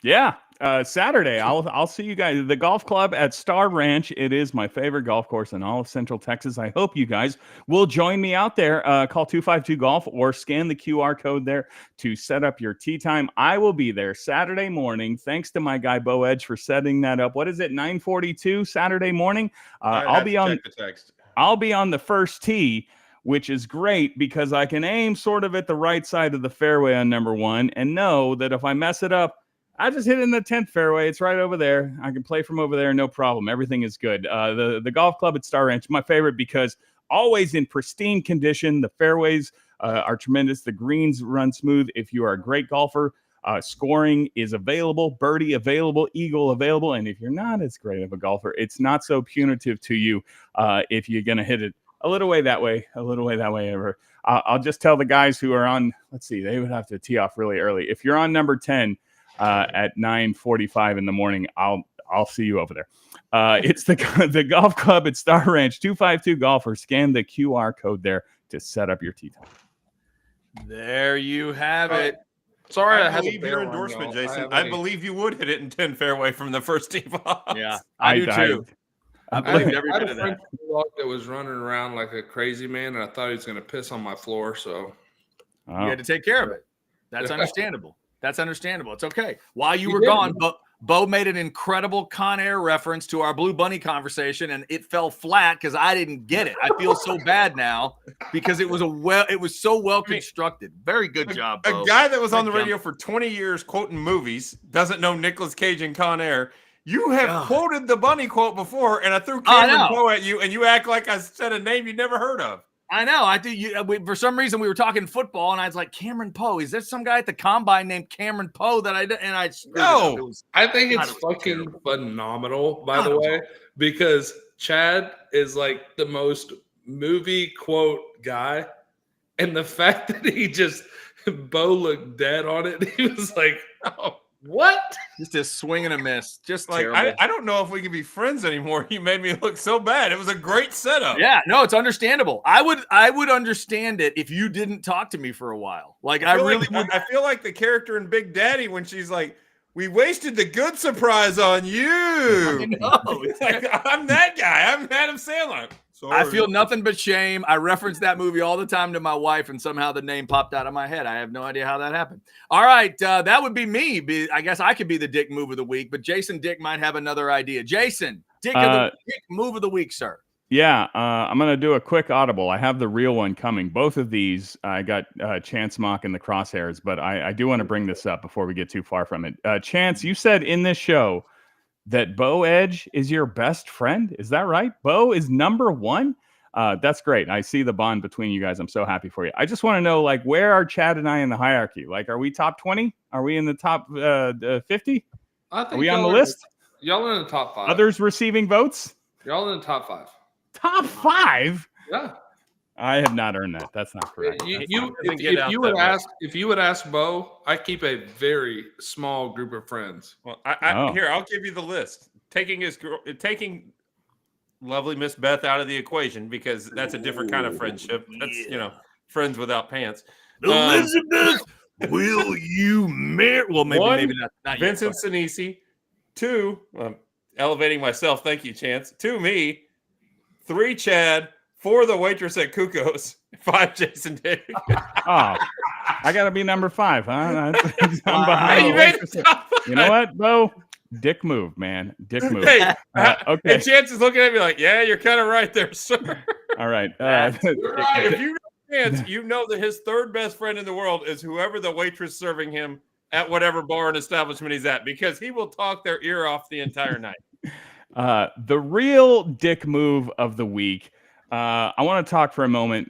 Yeah. Saturday, I'll see you guys. The golf club at Star Ranch. It is my favorite golf course in all of Central Texas. I hope you guys will join me out there. Call 252-GOLF or scan the QR code there to set up your tee time. I will be there Saturday morning. Thanks to my guy Bo Edge for setting that up. What is it? 9:42 Saturday morning. I'll be on the text. I'll be on the first tee, which is great because I can aim sort of at the right side of the fairway on number one and know that if I mess it up, I just hit in the 10th fairway. It's right over there. I can play from over there, no problem. Everything is good. The golf club at Star Ranch, my favorite because always in pristine condition. The fairways are tremendous. The greens run smooth. If you are a great golfer, scoring is available, birdie available, eagle available. And if you're not as great of a golfer, it's not so punitive to you if you're going to hit it a little way that way, a little way that way. I'll just tell the guys who are on, let's see, they would have to tee off really early. If you're on number 10, at 9:45 in the morning, I'll see you over there. It's the golf club at Star Ranch, 252-GOLF, or scan the QR code there to set up your tee time. There you have it. Sorry, I believe your endorsement, Jason. I believe you would hit it in 10 fairway from the first tee box. Yeah, I do too. I believe every bit of that. That was running around like a crazy man, and I thought he was going to piss on my floor, so you had to take care of it. That's understandable. That's understandable. It's okay. While you were gone, Bo made an incredible Con Air reference to our Blue Bunny conversation, and it fell flat because I didn't get it. I feel so bad now because it was so well constructed. Very good job, Bo. A guy that was on the radio for 20 years quoting movies doesn't know Nicolas Cage and Con Air. You have quoted the Bunny quote before, and I threw Cameron Poe at you, and you act like I said a name you never heard of. I know. I think for some reason we were talking football, and I was like, Cameron Poe. Is there some guy at the combine named Cameron Poe that I did? And I think it's fucking phenomenal, by the way, because Chad is like the most movie quote guy, and the fact that Bo looked dead on it, he was like, oh. What? Just a swing and a miss. Just like terrible. I don't know if we can be friends anymore. You made me look so bad. It was a great setup. Yeah, no, it's understandable. I would understand it if you didn't talk to me for a while. Like I feel like the character in Big Daddy when she's like, "We wasted the good surprise on you." I know. Like, I'm that guy. I'm Adam Sandler. Sorry. I feel nothing but shame. I reference that movie all the time to my wife, and somehow the name popped out of my head. I have no idea how that happened. All right, that would be me. I guess I could be the Dick move of the week, but Jason Dick might have another idea. Jason, Dick move of the week, sir. Yeah, I'm going to do a quick audible. I have the real one coming. Both of these, I got Chance Mock in the crosshairs, but I do want to bring this up before we get too far from it. Chance, you said in this show that Bo Edge is your best friend. Is that right? Bo is number one? That's great. I see the bond between you guys. I'm so happy for you. I just want to know, like, where are Chad and I in the hierarchy? Like, are we top 20? Are we in the top 50? I think are we on the list? Y'all are in the top 5. Others receiving votes? Y'all in the top 5. Top 5? Yeah. I have not earned that. That's not correct. If you would ask Bo, I keep a very small group of friends. Well, here, I'll give you the list. Taking lovely Miss Beth out of the equation because that's a different kind of friendship. That's friends without pants. Elizabeth, will you marry? Well, maybe not Vincent Sinisi. 2, elevating myself. Thank you, Chance. 2, me. 3, Chad. 4, the waitress at Kuko's. 5, Jason Dick. Oh, I got to be number 5, huh? I'm behind. You know what, Bo? Dick move, man. Dick move. Hey, okay. And Chance is looking at me like, yeah, you're kind of right there, sir. All right. If you know Chance, you know that his third best friend in the world is whoever the waitress serving him at whatever bar and establishment he's at, because he will talk their ear off the entire night. The real Dick move of the week. I want to talk for a moment,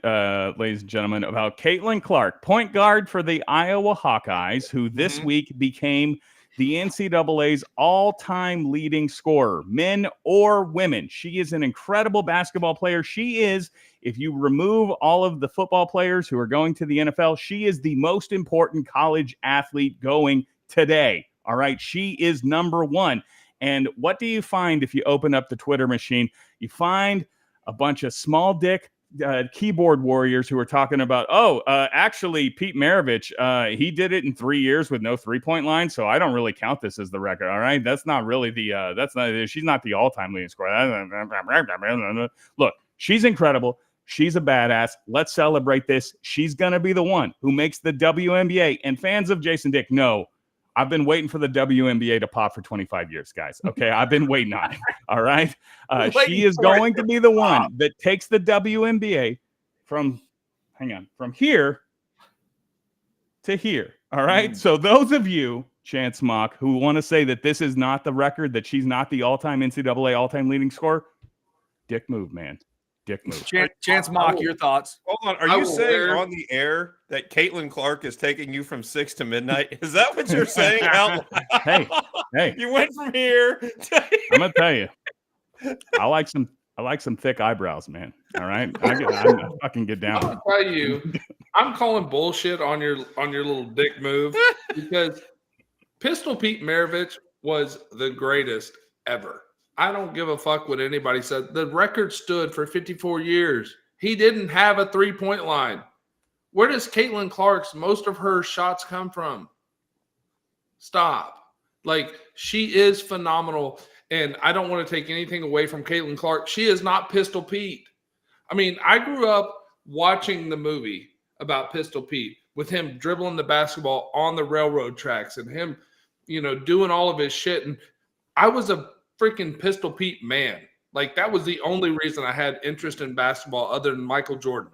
ladies and gentlemen, about Caitlin Clark, point guard for the Iowa Hawkeyes, who this week became the NCAA's all-time leading scorer, men or women. She is an incredible basketball player. She is, if you remove all of the football players who are going to the NFL, she is the most important college athlete going today. All right. She is number one. And what do you find if you open up the Twitter machine? You find a bunch of small dick keyboard warriors who are talking about, actually, Pete Maravich, he did it in 3 years with no three-point line, so I don't really count this as the record. All right, that's not really she's not the all-time leading scorer. Look, she's incredible. She's a badass. Let's celebrate this. She's gonna be the one who makes the WNBA. And fans of Jason Dick know I've been waiting for the WNBA to pop for 25 years, guys. Okay, I've been waiting on it. All right, she is going to be the one that takes the WNBA from here to here. All right. So those of you, Chance Mock, who want to say that this is not the record, that she's not the all-time NCAA all-time leading scorer, dick move, man. Dick move. Chance Mock, your thoughts? Hold on. Are you saying on the air that Caitlin Clark is taking you from 6 to midnight? Is that what you're saying? Hey. You went from here. I'm gonna tell you, I like some thick eyebrows, man. All right, I fucking get down. I'll tell you, I'm calling bullshit on your little dick move because Pistol Pete Maravich was the greatest ever. I don't give a fuck what anybody said. The record stood for 54 years. He didn't have a three-point line. Where does Caitlin Clark's most of her shots come from? Stop. Like, she is phenomenal, and I don't want to take anything away from Caitlin Clark. She is not Pistol Pete. I mean, I grew up watching the movie about Pistol Pete with him dribbling the basketball on the railroad tracks and him, doing all of his shit. And I was a freaking Pistol Pete man. Like, that was the only reason I had interest in basketball other than Michael Jordan,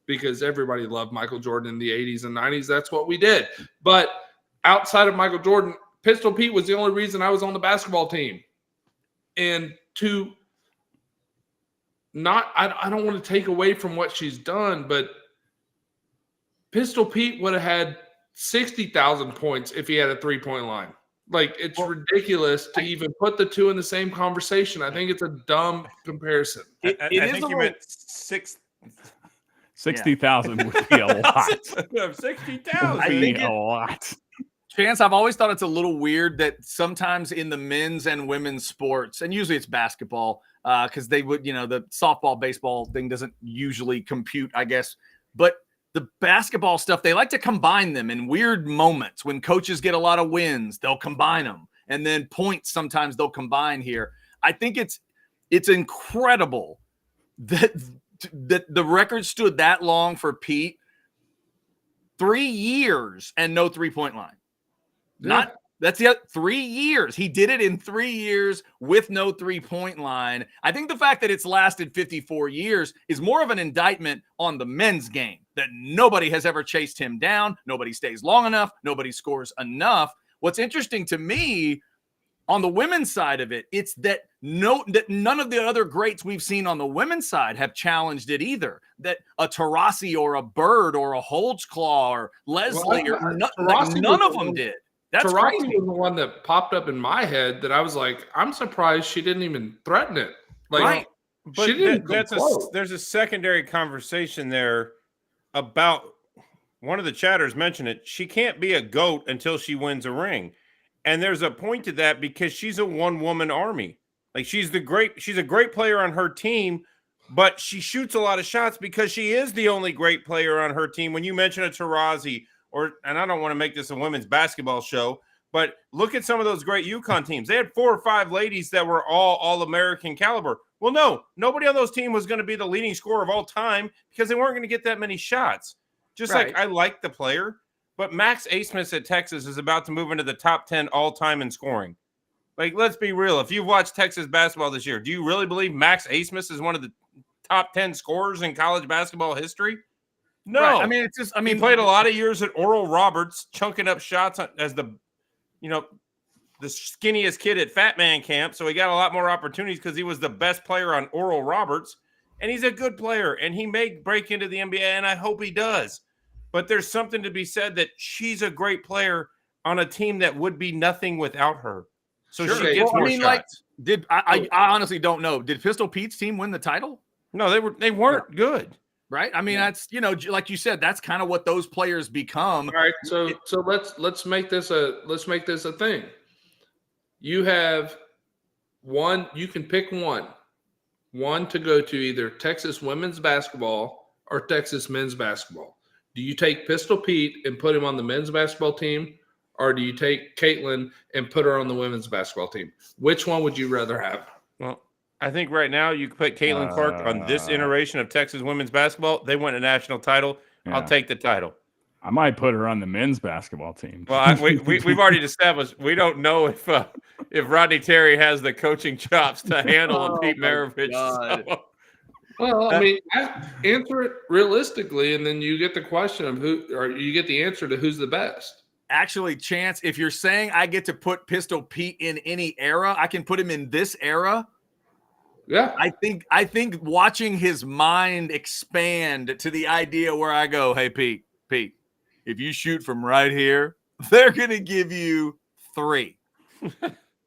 because everybody loved Michael Jordan in the 80s and 90s. That's what we did. But outside of Michael Jordan, Pistol Pete was the only reason I was on the basketball team. And I don't want to take away from what she's done, but Pistol Pete would have had 60,000 points if he had a three-point line. Like, it's ridiculous to even put the two in the same conversation. I think it's a dumb comparison. I think you meant 60,000 would be a lot. 60,000 would be a lot. Chance, I've always thought it's a little weird that sometimes in the men's and women's sports, and usually it's basketball, because they would, the softball, baseball thing doesn't usually compute, I guess. But the basketball stuff, they like to combine them in weird moments. When coaches get a lot of wins, they'll combine them. And then points, sometimes they'll combine here. I think it's incredible that the record stood that long for Pete. 3 years and no three-point line. That's 3 years. He did it in 3 years with no three-point line. I think the fact that it's lasted 54 years is more of an indictment on the men's game, that nobody has ever chased him down. Nobody stays long enough. Nobody scores enough. What's interesting to me on the women's side of it, it's that none of the other greats we've seen on the women's side have challenged it either. That a Taurasi or a Bird or a Holtzclaw or Leslie none of them did. That's Taurasi crazy. was the one that popped up in my head that I was like, I'm surprised she didn't even threaten it. Like, right. But she didn't there's a secondary conversation there about one of the chatters mentioned it. She can't be a GOAT until she wins a ring. And there's a point to that because she's a one-woman army. Like, she's a great player on her team, but she shoots a lot of shots because she is the only great player on her team. When you mention a Taurasi, and I don't want to make this a women's basketball show, but look at some of those great UConn teams. They had 4 or 5 ladies that were all American caliber. Well, no, nobody on those teams was going to be the leading scorer of all time because they weren't going to get that many shots. Just right. Like I like the player, but Max Abmas at Texas is about to move into the top 10 all time in scoring. Like, let's be real. If you've watched Texas basketball this year, do you really believe Max Abmas is one of the top 10 scorers in college basketball history? No. Right. I mean, he played a lot of years at Oral Roberts, chunking up shots as the skinniest kid at Fat Man Camp. So he got a lot more opportunities because he was the best player on Oral Roberts. And he's a good player, and he may break into the NBA, and I hope he does. But there's something to be said that she's a great player, on a team that would be nothing without her. So Sure. she gets Well, I more mean, shots. I honestly don't know. Did Pistol Pete's team win the title? No, they weren't good. Right. I mean, that's, like you said, that's kind of what those players become. All right, so let's make this a thing. You have one. You can pick one to go to either Texas women's basketball or Texas men's basketball. Do you take Pistol Pete and put him on the men's basketball team, or do you take Caitlin and put her on the women's basketball team? Which one would you rather have? Well, I think right now you could put Caitlin Clark on this iteration of Texas women's basketball. They won a national title. Yeah. I'll take the title. I might put her on the men's basketball team. Well, we've already established we don't know if Rodney Terry has the coaching chops to handle Pete Maravich. So. Well, I mean, answer it realistically, and then you get the question of who, or you get the answer to who's the best. Actually, Chance, if you're saying I get to put Pistol Pete in any era, I can put him in this era. Yeah, I think watching his mind expand to the idea where I go, hey, Pete, if you shoot from right here, they're going to give you 3.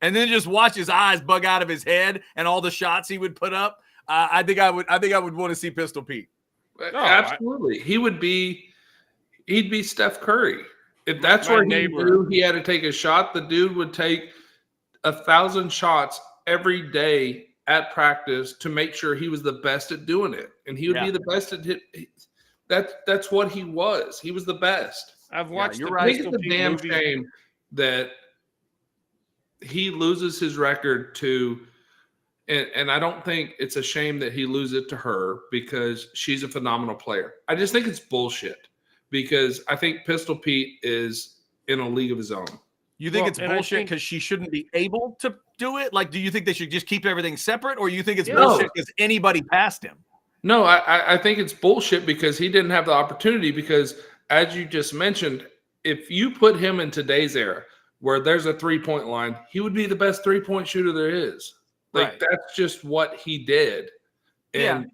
And then just watch his eyes bug out of his head and all the shots he would put up. I think I would want to see Pistol Pete. No, absolutely. He'd be Steph Curry. If that's where he knew he had to take a shot, the dude would take 1,000 shots every day at practice to make sure he was the best at doing it. And he would be the best at it. That's what he was. He was the best. I've watched. I think it's a damn shame that he loses his record to, and I don't think it's a shame that he loses it to her because she's a phenomenal player. I just think it's bullshit because I think Pistol Pete is in a league of his own. You think it's bullshit because she shouldn't be able to do it? Like, do you think they should just keep everything separate, or you think it's bullshit because anybody passed him? No, I think it's bullshit because he didn't have the opportunity because, as you just mentioned, if you put him in today's era where there's a three-point line, he would be the best three-point shooter there is. Like, that's just what he did. And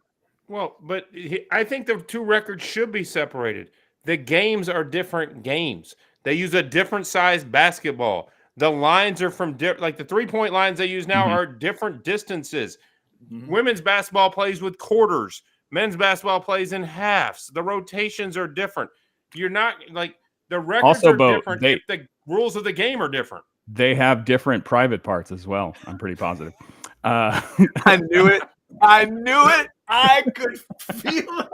well, but I think the two records should be separated. The games are different games. They use a different size basketball. The lines are from like the three-point lines they use now are different distances. Women's basketball plays with quarters. Men's basketball plays in halves. The rotations are different. You're not like the records are different. If the rules of the game are different. They have different private parts as well. I'm pretty positive. I knew it. I could feel it.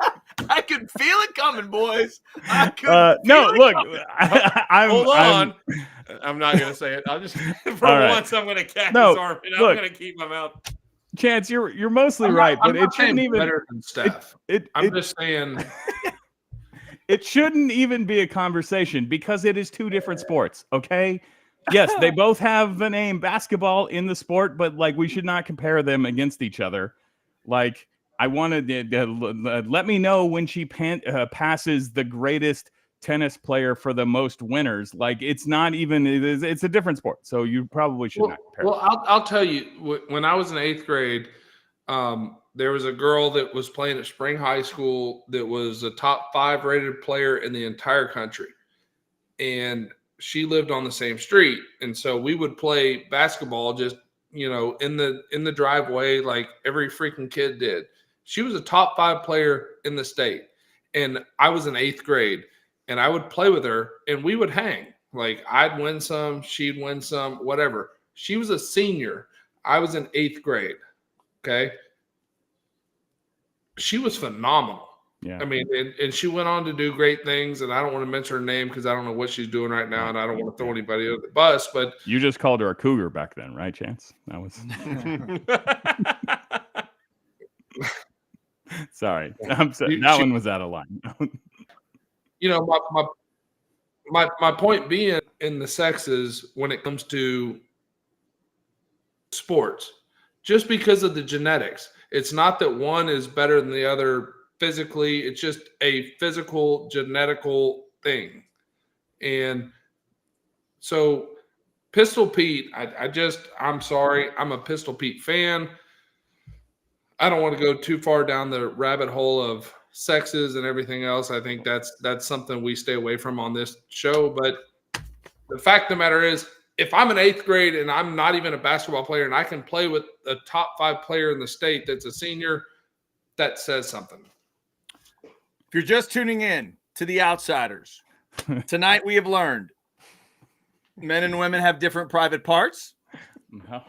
I could feel it coming, boys. Look. Hold on. I'm not going to say it. I'll just once I'm going to catch his arm and I'm going to keep my mouth. Chance, you're mostly right, but it shouldn't even better than Steph. I'm just saying it shouldn't even be a conversation because it is two different sports. Okay. Yes, they both have the name basketball in the sport, but like we should not compare them against each other. Like I wanted to let me know when she passes the greatest tennis player for the most winners. Like it's not even it's a different sport, so you probably should not compare. Well, I'll tell you, when I was in 8th grade, there was a girl that was playing at Spring High School that was a top 5 rated player in the entire country, and she lived on the same street, and so we would play basketball just in the driveway like every freaking kid did. She was a top 5 player in the state, and I was in 8th grade, and I would play with her, and we would hang. Like I'd win some, she'd win some, whatever. She was a senior. I was in 8th grade. Okay, she was phenomenal. Yeah. I mean, and she went on to do great things, and I don't want to mention her name because I don't know what she's doing right now, and I don't want to throw anybody under the bus. But you just called her a cougar back then, right, Chance? That was sorry. I'm sorry. That one was out of line. My point being in the sexes when it comes to sports, just because of the genetics, it's not that one is better than the other physically. It's just a physical genetical thing. And so Pistol Pete, I'm sorry. I'm a Pistol Pete fan. I don't want to go too far down the rabbit hole of sexes and everything else. I think that's something we stay away from on this show. But The fact of the matter is, if I'm in 8th grade and I'm not even a basketball player and I can play with a top 5 player in the state that's a senior, that says something. If you're just tuning in to The Outsiders, tonight we have learned men and women have different private parts. No.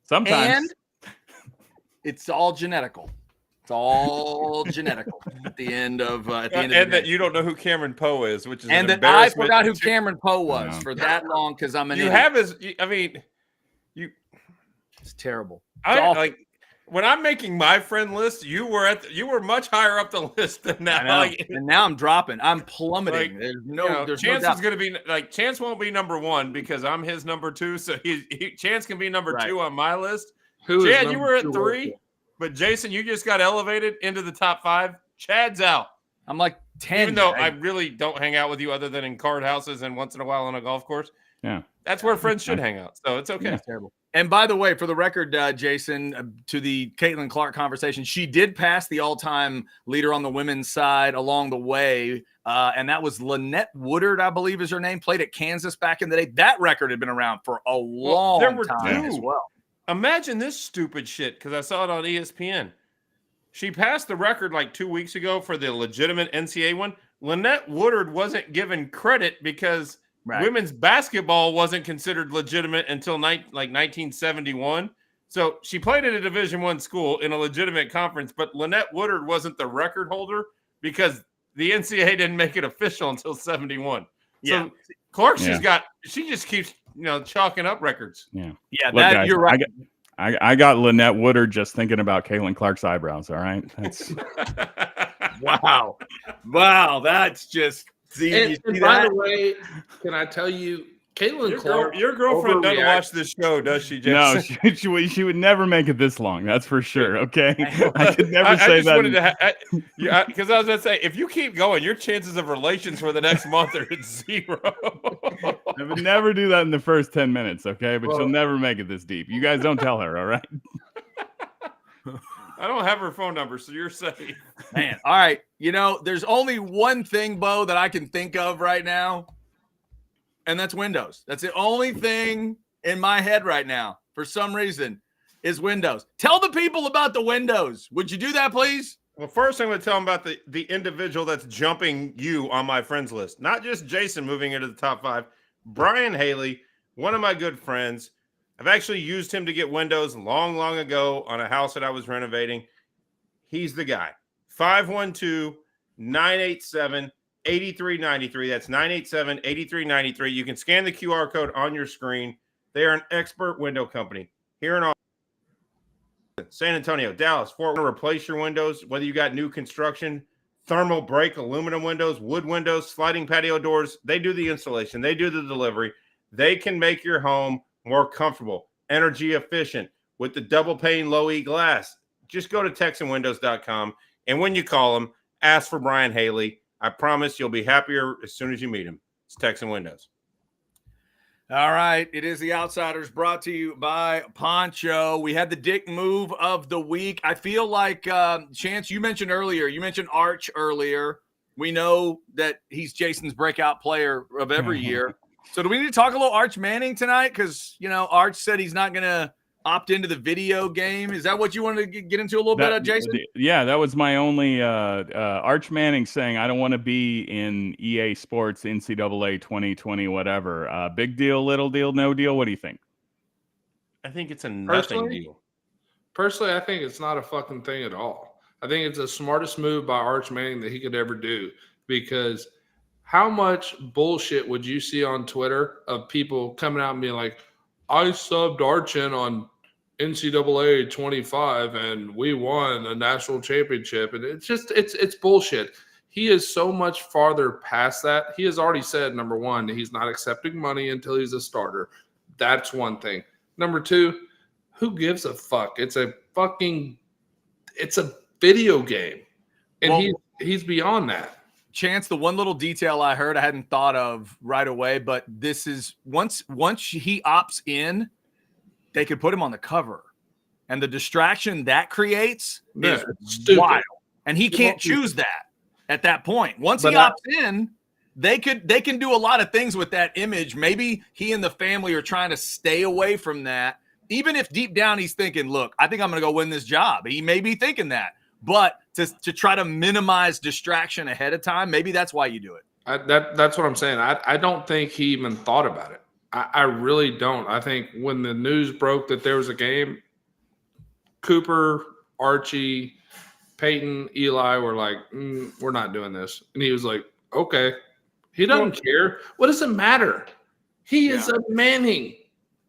Sometimes. And it's all genetical. It's all genetical at the end of the and day. that you don't know who Cameron Poe is, which is and that I forgot who Cameron Poe was for that long because I'm an you idiot. have his. I mean, it's terrible. Like when I'm making my friend list, you were much higher up the list than now. And now I'm dropping. I'm plummeting. There's no there's Chance no is going to be like Chance won't be number 1 because I'm his number 2. So Chance can be number 2 on my list. Chad, you were at 3, but Jason, you just got elevated into the top 5. Chad's out. I'm like 10. Even though I really don't hang out with you other than in card houses and once in a while on a golf course. Yeah, that's where friends should hang out. So it's okay. Yeah, terrible. And by the way, for the record, Jason, to the Caitlin Clark conversation, she did pass the all-time leader on the women's side along the way, and that was Lynette Woodard, I believe is her name, played at Kansas back in the day. That record had been around for a long time as well. Imagine this stupid shit, because I saw it on ESPN. She passed the record like 2 weeks ago for the legitimate NCAA one. Lynette Woodard wasn't given credit because women's basketball wasn't considered legitimate until 1971. So she played at a Division I school in a legitimate conference, but Lynette Woodard wasn't the record holder because the NCAA didn't make it official until 71. Yeah. So Clark, she just keeps chalking up records. Yeah. Yeah, look, guys, you're right. I got Lynette Woodard just thinking about Caitlin Clark's eyebrows. All right. That's wow. That's just and by the way, can I tell you, Caitlin Clark, your girlfriend doesn't watch this show, does she, Jason? No, she would never make it this long. That's for sure. Okay, I could never say that. Because I was going to say, if you keep going, your chances of relations for the next month are at 0. I would never do that in the first 10 minutes. Okay, but she'll never make it this deep. You guys don't tell her. All right. I don't have her phone number, so you're safe. Man, all right. There's only one thing, Bo, that I can think of right now, and that's Windows. That's the only thing in my head right now, for some reason, is Windows. Tell the people about the Windows. Would you do that, please? Well, first I'm going to tell them about the individual that's jumping you on my friends list. Not just Jason moving into the top 5. Brian Haley, one of my good friends. I've actually used him to get windows long, long ago on a house that I was renovating. He's the guy. 512-987-8393. That's 987-8393. You can scan the QR code on your screen. They are an expert window company here in Austin, San Antonio, Dallas, Fort Worth. Replace your windows, whether you got new construction, thermal break, aluminum windows, wood windows, sliding patio doors. They do the installation. They do the delivery. They can make your home more comfortable, energy efficient with the double pane low E glass. Just go to TexanWindows.com, and when you call them, ask for Brian Haley. I promise you'll be happier as soon as you meet him. It's Texan Windows. All right. It is The Outsiders, brought to you by Poncho. We had the dick move of the week. I feel like, Chance, you mentioned Arch earlier. We know that he's Jason's breakout player of every year. So do we need to talk a little Arch Manning tonight? Because, Arch said he's not going to opt into the video game. Is that what you wanted to get into a little bit, Jason? Yeah, that was my only Arch Manning saying, I don't want to be in EA Sports, NCAA 2020, whatever. Big deal, little deal, no deal. What do you think? I think it's a nothing deal. Personally, I think it's not a fucking thing at all. I think it's the smartest move by Arch Manning that he could ever do, because how much bullshit would you see on Twitter of people coming out and being like, I subbed Arch in on NCAA 25 and we won a national championship. And it's bullshit. He is so much farther past that. He has already said, number one, that he's not accepting money until he's a starter. That's one thing. Number two, who gives a fuck? It's a video game. And he's beyond that. Chance, the one little detail I heard I hadn't thought of right away, but this is once he opts in, they could put him on the cover, and the distraction that creates is wild, and he can't choose that at that point. Once he opts in, they can do a lot of things with that image. Maybe he and the family are trying to stay away from that. Even if deep down he's thinking, look, I think I'm going to go win this job. He may be thinking that. But to try to minimize distraction ahead of time, maybe that's why you do it. That's what I'm saying. I don't think he even thought about it. I really don't. I think when the news broke that there was a game, Cooper, Archie, Peyton, Eli were like, we're not doing this. And he was like, okay. He doesn't care. What does it matter? He is a Manning.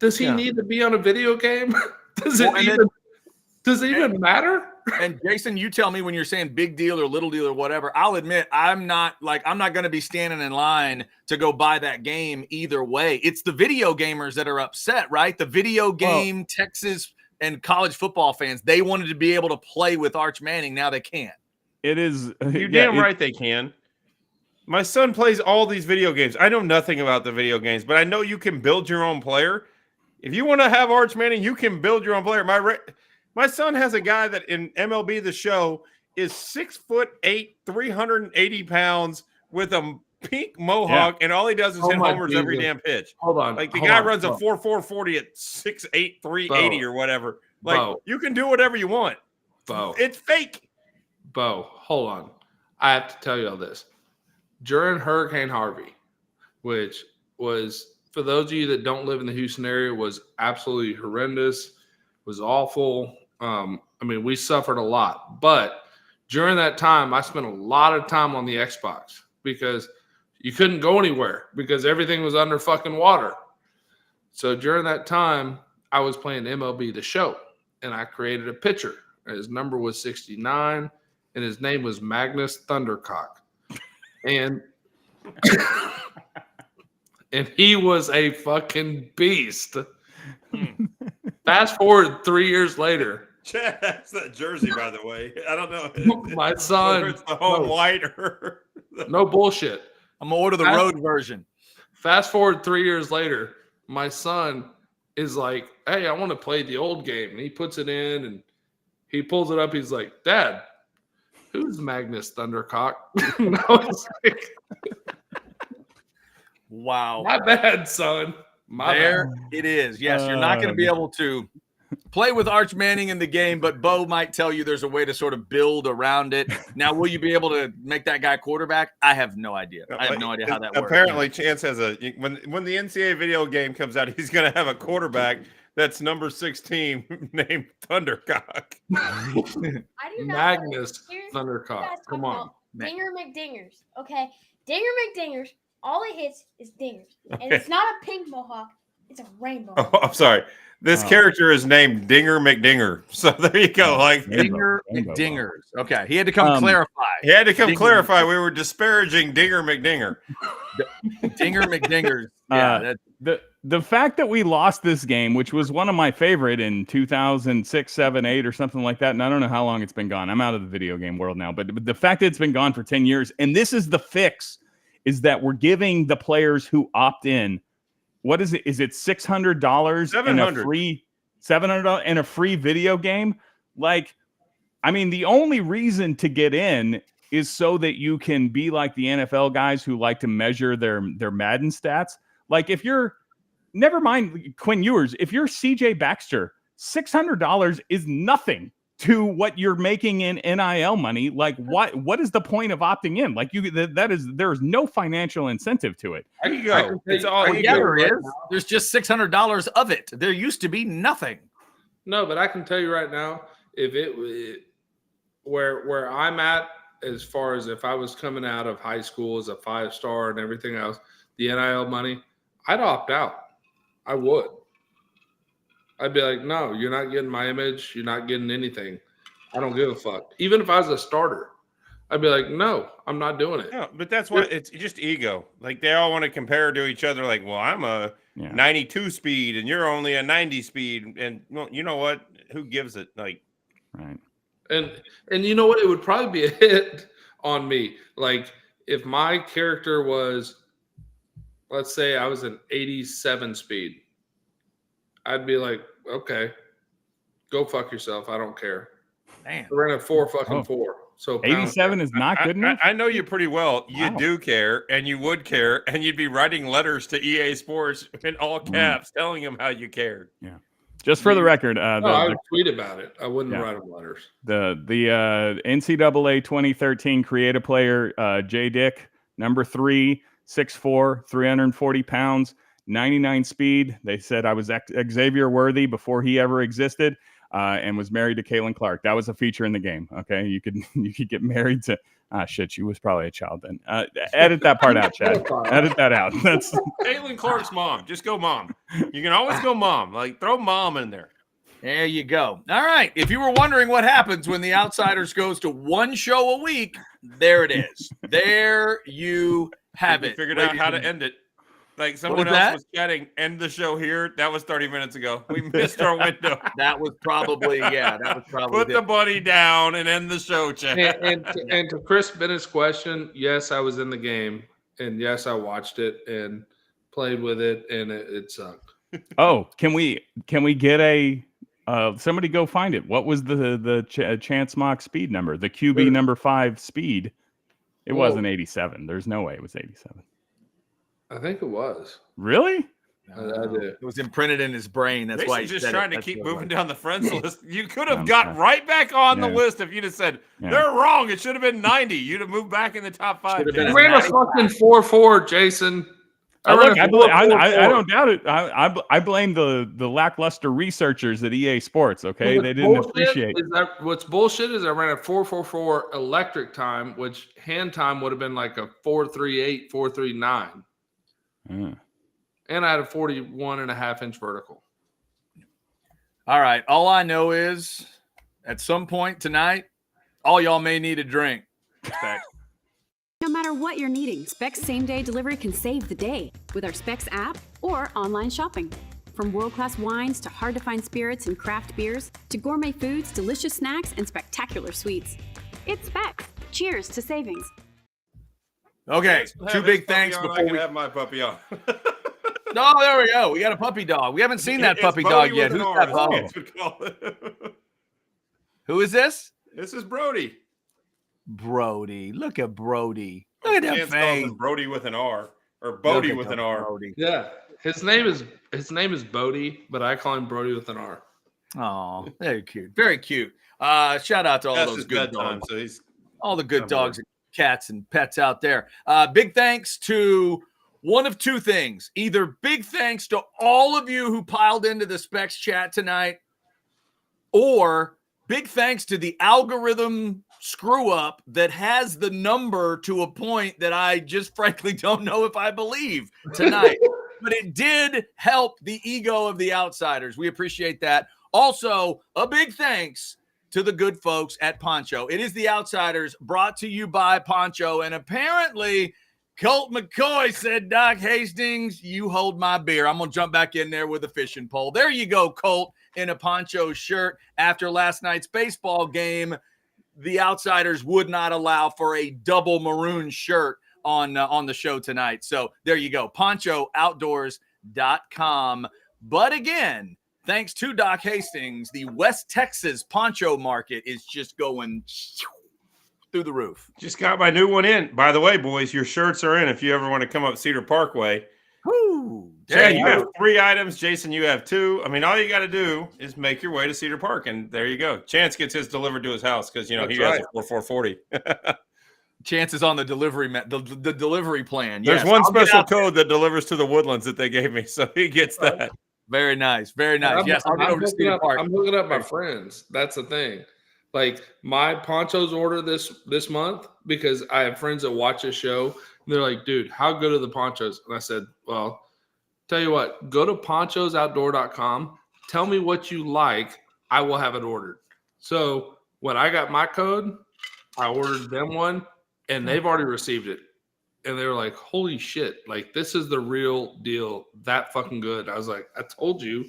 Does he need to be on a video game? Does it even matter? And Jason, you tell me when you're saying big deal or little deal or whatever. I'll admit I'm not going to be standing in line to go buy that game either way. It's the video gamers that are upset, right? The video game Texas and college football fans, they wanted to be able to play with Arch Manning. Now they can't. It is. You're damn right they can. My son plays all these video games. I know nothing about the video games, but I know you can build your own player. If you want to have Arch Manning, you can build your own player. My son has a guy that in MLB The Show is 6'8", 380 pounds with a pink mohawk, and all he does is hit homers every damn pitch. Hold on. Like the guy runs a 4.40 at 6'8", 380 or whatever. Like you can do whatever you want. It's fake. Bo, hold on. I have to tell you all this. During Hurricane Harvey, which was, for those of you that don't live in the Houston area, was absolutely horrendous, was awful. I mean, we suffered a lot. But during that time, I spent a lot of time on the Xbox because you couldn't go anywhere because everything was under fucking water. So during that time, I was playing MLB The Show, and I created a pitcher. His number was 69, and his name was Magnus Thundercock. And he was a fucking beast. Fast forward 3 years later. That's that jersey, by the way. I don't know. My son. It's the home white or no bullshit. I'm going to order the road version. Fast forward 3 years later, my son is like, hey, I want to play the old game. And he puts it in and he pulls it up. He's like, Dad, who's Magnus Thundercock? And I was like, wow. My bad, son. There it is. Yes, you're not going to be able to play with Arch Manning in the game, but Bo might tell you there's a way to sort of build around it. Now, will you be able to make that guy quarterback? I have no idea. I have no idea how that works. Apparently, Chance has when the NCAA video game comes out, he's going to have a quarterback that's number 16 named Thundercock. I do not Magnus Thundercock. Come on. Dinger McDingers. Okay. Dinger McDingers. All it hits is dingers. And it's not a pink mohawk. It's a rainbow. Oh, I'm sorry. This character is named Dinger McDinger. So there you go. Like Dinger McDingers. Okay. He had to come clarify. He had to come clarify. We were disparaging Dinger McDinger. Dinger McDingers. Yeah. The fact that we lost this game, which was one of my favorite in 2006, 7, 8 or something like that, and I don't know how long it's been gone. I'm out of the video game world now, but the fact that it's been gone for 10 years, and this is the fix, is that we're giving the players who opt in, what is it? Is it $600 and a free $700 and a free video game? Like, I mean, the only reason to get in is so that you can be like the NFL guys who like to measure their Madden stats. Like if you're, never mind Quinn Ewers, if you're CJ Baxter, $600 is nothing to what you're making in NIL money. Like what is the point of opting in? Like there's no financial incentive to it. There you go. It's all there is. There's just $600 of it. There used to be nothing. No, but I can tell you right now, if it where I'm at, as far as if I was coming out of high school as a 5-star and everything else, the NIL money, I'd opt out. I would. I'd be like, no, you're not getting my image. You're not getting anything. I don't give a fuck. Even if I was a starter, I'd be like, no, I'm not doing it. No, but that's what it's just ego. Like they all want to compare to each other. Like, well, I'm a 92 speed and you're only a 90 speed. And well, you know what? Who gives it? Like, right. And you know what? It would probably be a hit on me. Like if my character was, let's say I was an 87 speed, I'd be like, okay, go fuck yourself. I don't care. Man, We're in a 4 fucking 4. So pounds- 87 is not good enough. I know you pretty well. You Wow. do care, and you would care, and you'd be writing letters to EA Sports in all caps, telling them how you cared. Just for the record, No, I would tweet about it. I wouldn't write them letters. the NCAA 2013 creative player J Dick, number 3, 6'4", 340 pounds, 99 speed. They said I was Xavier worthy before he ever existed, and was married to Caitlin Clark. That was a feature in the game. Okay, you could get married to. Shit, she was probably a child then. Edit that part out, Chad. Edit that out. That's Caitlin Clark's mom. Just go mom. You can always go mom. Like, throw mom in there. There you go. All right. If you were wondering what happens when the Outsiders goes to one show a week, there it is. There you have We it. figured out how to end it. Like someone was else that? was chatting, end the show here. That was 30 minutes ago. We missed our window. That was probably, Put the buddy down and end the show, Chad. And to Chris Bennett's question, yes, I was in the game, and yes, I watched it and played with it, and it sucked. Oh, can we get a somebody go find it? What was the Chance Mock speed number? The QB number 5 speed. It wasn't 87. There's no way it was 87. I think it was. Really? I did. It was imprinted in his brain. That's why Jason's he's just trying to keep moving down the friends list. You could have I'm got sorry. right back on the Yeah. list if you'd have said, Yeah. they're wrong. It should have been 90. You'd have moved back in the top 5. Should have been I a ran a 95. fucking 4.4, Jason. Look, I I don't doubt it. I blame the lackluster researchers at EA Sports. Okay, they didn't appreciate. What's bullshit is I ran a 4.44 electric time, which hand time would have been like a 4.38, 4.39. And I had a 41.5-inch vertical. All right. All I know is at some point tonight, all y'all may need a drink. Respect. No matter what you're needing, Specs same-day delivery can save the day with our Specs app or online shopping. From world-class wines to hard-to-find spirits and craft beers to gourmet foods, delicious snacks, and spectacular sweets. It's Specs. Cheers to savings. Okay. Two big thanks I before can we. have my puppy on. No, there we go. We got a puppy dog. We haven't seen that It's puppy Bodie dog yet. with Who's an R, that as dog? kids would call it. Who is this? This is Brody. Brody. Look at Brody. Look at that Chance calls face. him Brody with an R or Bodie Look at with that an R. Brody. Yeah. His name is Bodie, but I call him Brody with an R. Oh, very cute. Very cute. Shout out to all That's those his good bedtime, dogs. so he's All the good Somewhere. dogs and cats and pets out there. Big thanks to one of two things. Either big thanks to all of you who piled into the Specs chat tonight, or big thanks to the algorithm screw up that has the number to a point that I just frankly don't know if I believe tonight. But it did help the ego of the Outsiders. We appreciate that. Also, a big thanks to the good folks at Poncho. It is the Outsiders, brought to you by Poncho. And apparently, Colt McCoy said, Doc Hastings, you hold my beer. I'm going to jump back in there with a fishing pole. There you go, Colt, in a Poncho shirt. After last night's baseball game, the Outsiders would not allow for a double maroon shirt on the show tonight. So there you go, ponchooutdoors.com. But again, thanks to Doc Hastings, the West Texas poncho market is just going through the roof. just got my new one in. By the way, boys, your shirts are in if you ever want to come up Cedar Parkway. Woo, Chad, you have 3 items. Jason, you have 2. I mean, all you got to do is make your way to Cedar Park, and there you go. Chance gets his delivered to his house because, That's he right. has a 4440. Chances on the delivery the delivery plan. There's Yes, one I'll get special out there. code that delivers to the Woodlands that they gave me, so he gets that. Very nice. Very nice. Yes, I'll get over to hooking Cedar up, Park. I'm hooking up my friends. That's the thing. Like my ponchos order this month because I have friends that watch this show. And they're like, dude, how good are the ponchos? And I said, well, tell you what, go to ponchosoutdoor.com. Tell me what you like. I will have it ordered. So when I got my code, I ordered them one and they've already received it. And they were like, holy shit, like this is the real deal. That fucking good. I was like, I told you.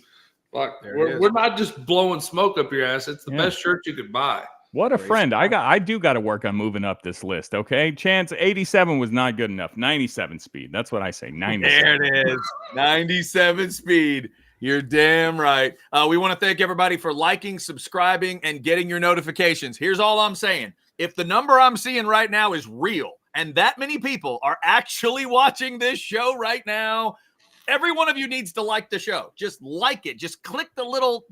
Fuck, There it is. we're not just blowing smoke up your ass. It's the Yeah. best shirt you could buy. What a Great friend. stuff. I do got to work on moving up this list. Okay. Chance 87 was not good enough. 97 speed. That's what I say. 97. There it is. 97 speed. You're damn right. We want to thank everybody for liking, subscribing, and getting your notifications. Here's all I'm saying. if the number I'm seeing right now is real and that many people are actually watching this show right now, every one of you needs to like the show. Just like it. Just click the little,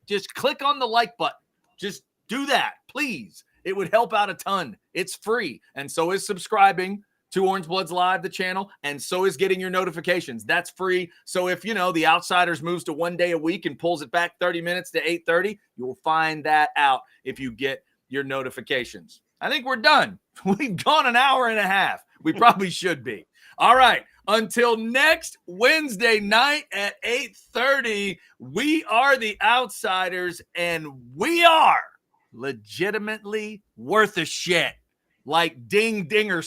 just click on the like button. Just do that, please. It would help out a ton. It's free. And so is subscribing to Orange Bloods Live, the channel, and so is getting your notifications. That's free. So if, the Outsiders moves to 1 day a week and pulls it back 30 minutes to 8:30, you'll find that out if you get your notifications. I think we're done. We've gone an hour and a half. We probably should be. All right. Until next Wednesday night at 8:30, we are the Outsiders, and we are legitimately worth a shit. Like ding dinger.